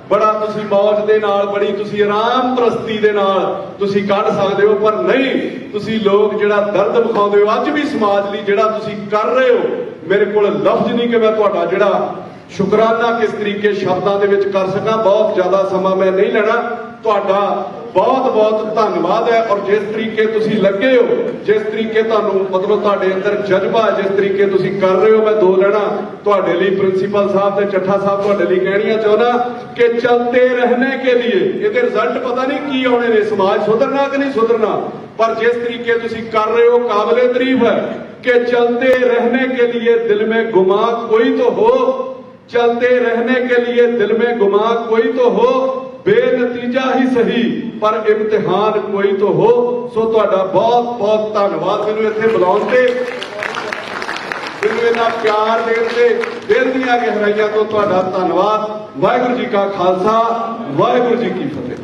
बड़ा तुसीं मौज दे नाल, बड़ी तुसीं आराम प्रस्ती दे नाल तुसीं कढ सकदे हो, पर नहीं तुसीं लोग जिहड़ा दर्द विखाउंदे हो अज भी समाज लई जिहड़ा तुसीं कर रहे हो, मेरे कोल लफ्ज नहीं कि मैं तुहाडा जिहड़ा शुकराना किस तरीके शब्दां दे विच कर सकां। बहुत ज्यादा समा मैं नहीं लेना। तुहाडा बहुत बहुत धन्यवाद है। और जिस तरीके तुसीं लगे हो, जिस तरीके तुहानूं मतलब तुहाडे अंदर जज्बा है, जिस तरीके तुसीं कर रहे हो, मैं दो लेना तुहाडे लई प्रिंसीपल साहब ते चट्ठा साहब तुहाडे लई कहणियां चाहुंदा कि चलते रहने के लिए इहदे रिजल्ट पता नहीं की आउणे ने, समाज सुधरना कि नहीं सुधरना, पर जिस तरीके तुसीं कर रहे हो काबिले तारीफ है कि चलते रहने के लिए दिल में गुमा कोई तो हो, चलते रहने के लिए दिल में गुमा कोई तो हो, बेनतीजा ही सही पर इम्तिहान कोई तो हो। सो तुहाडा बहुत बहुत धन्यवाद मैनूं इत्थे बुलाउण ते, मैनूं इन्ना प्यार देण ते, दिल दीआं गहराइयां तो तुहाडा धन्यवाद। वाहिगुरू जी का खालसा, वाहिगुरू जी की फतेह।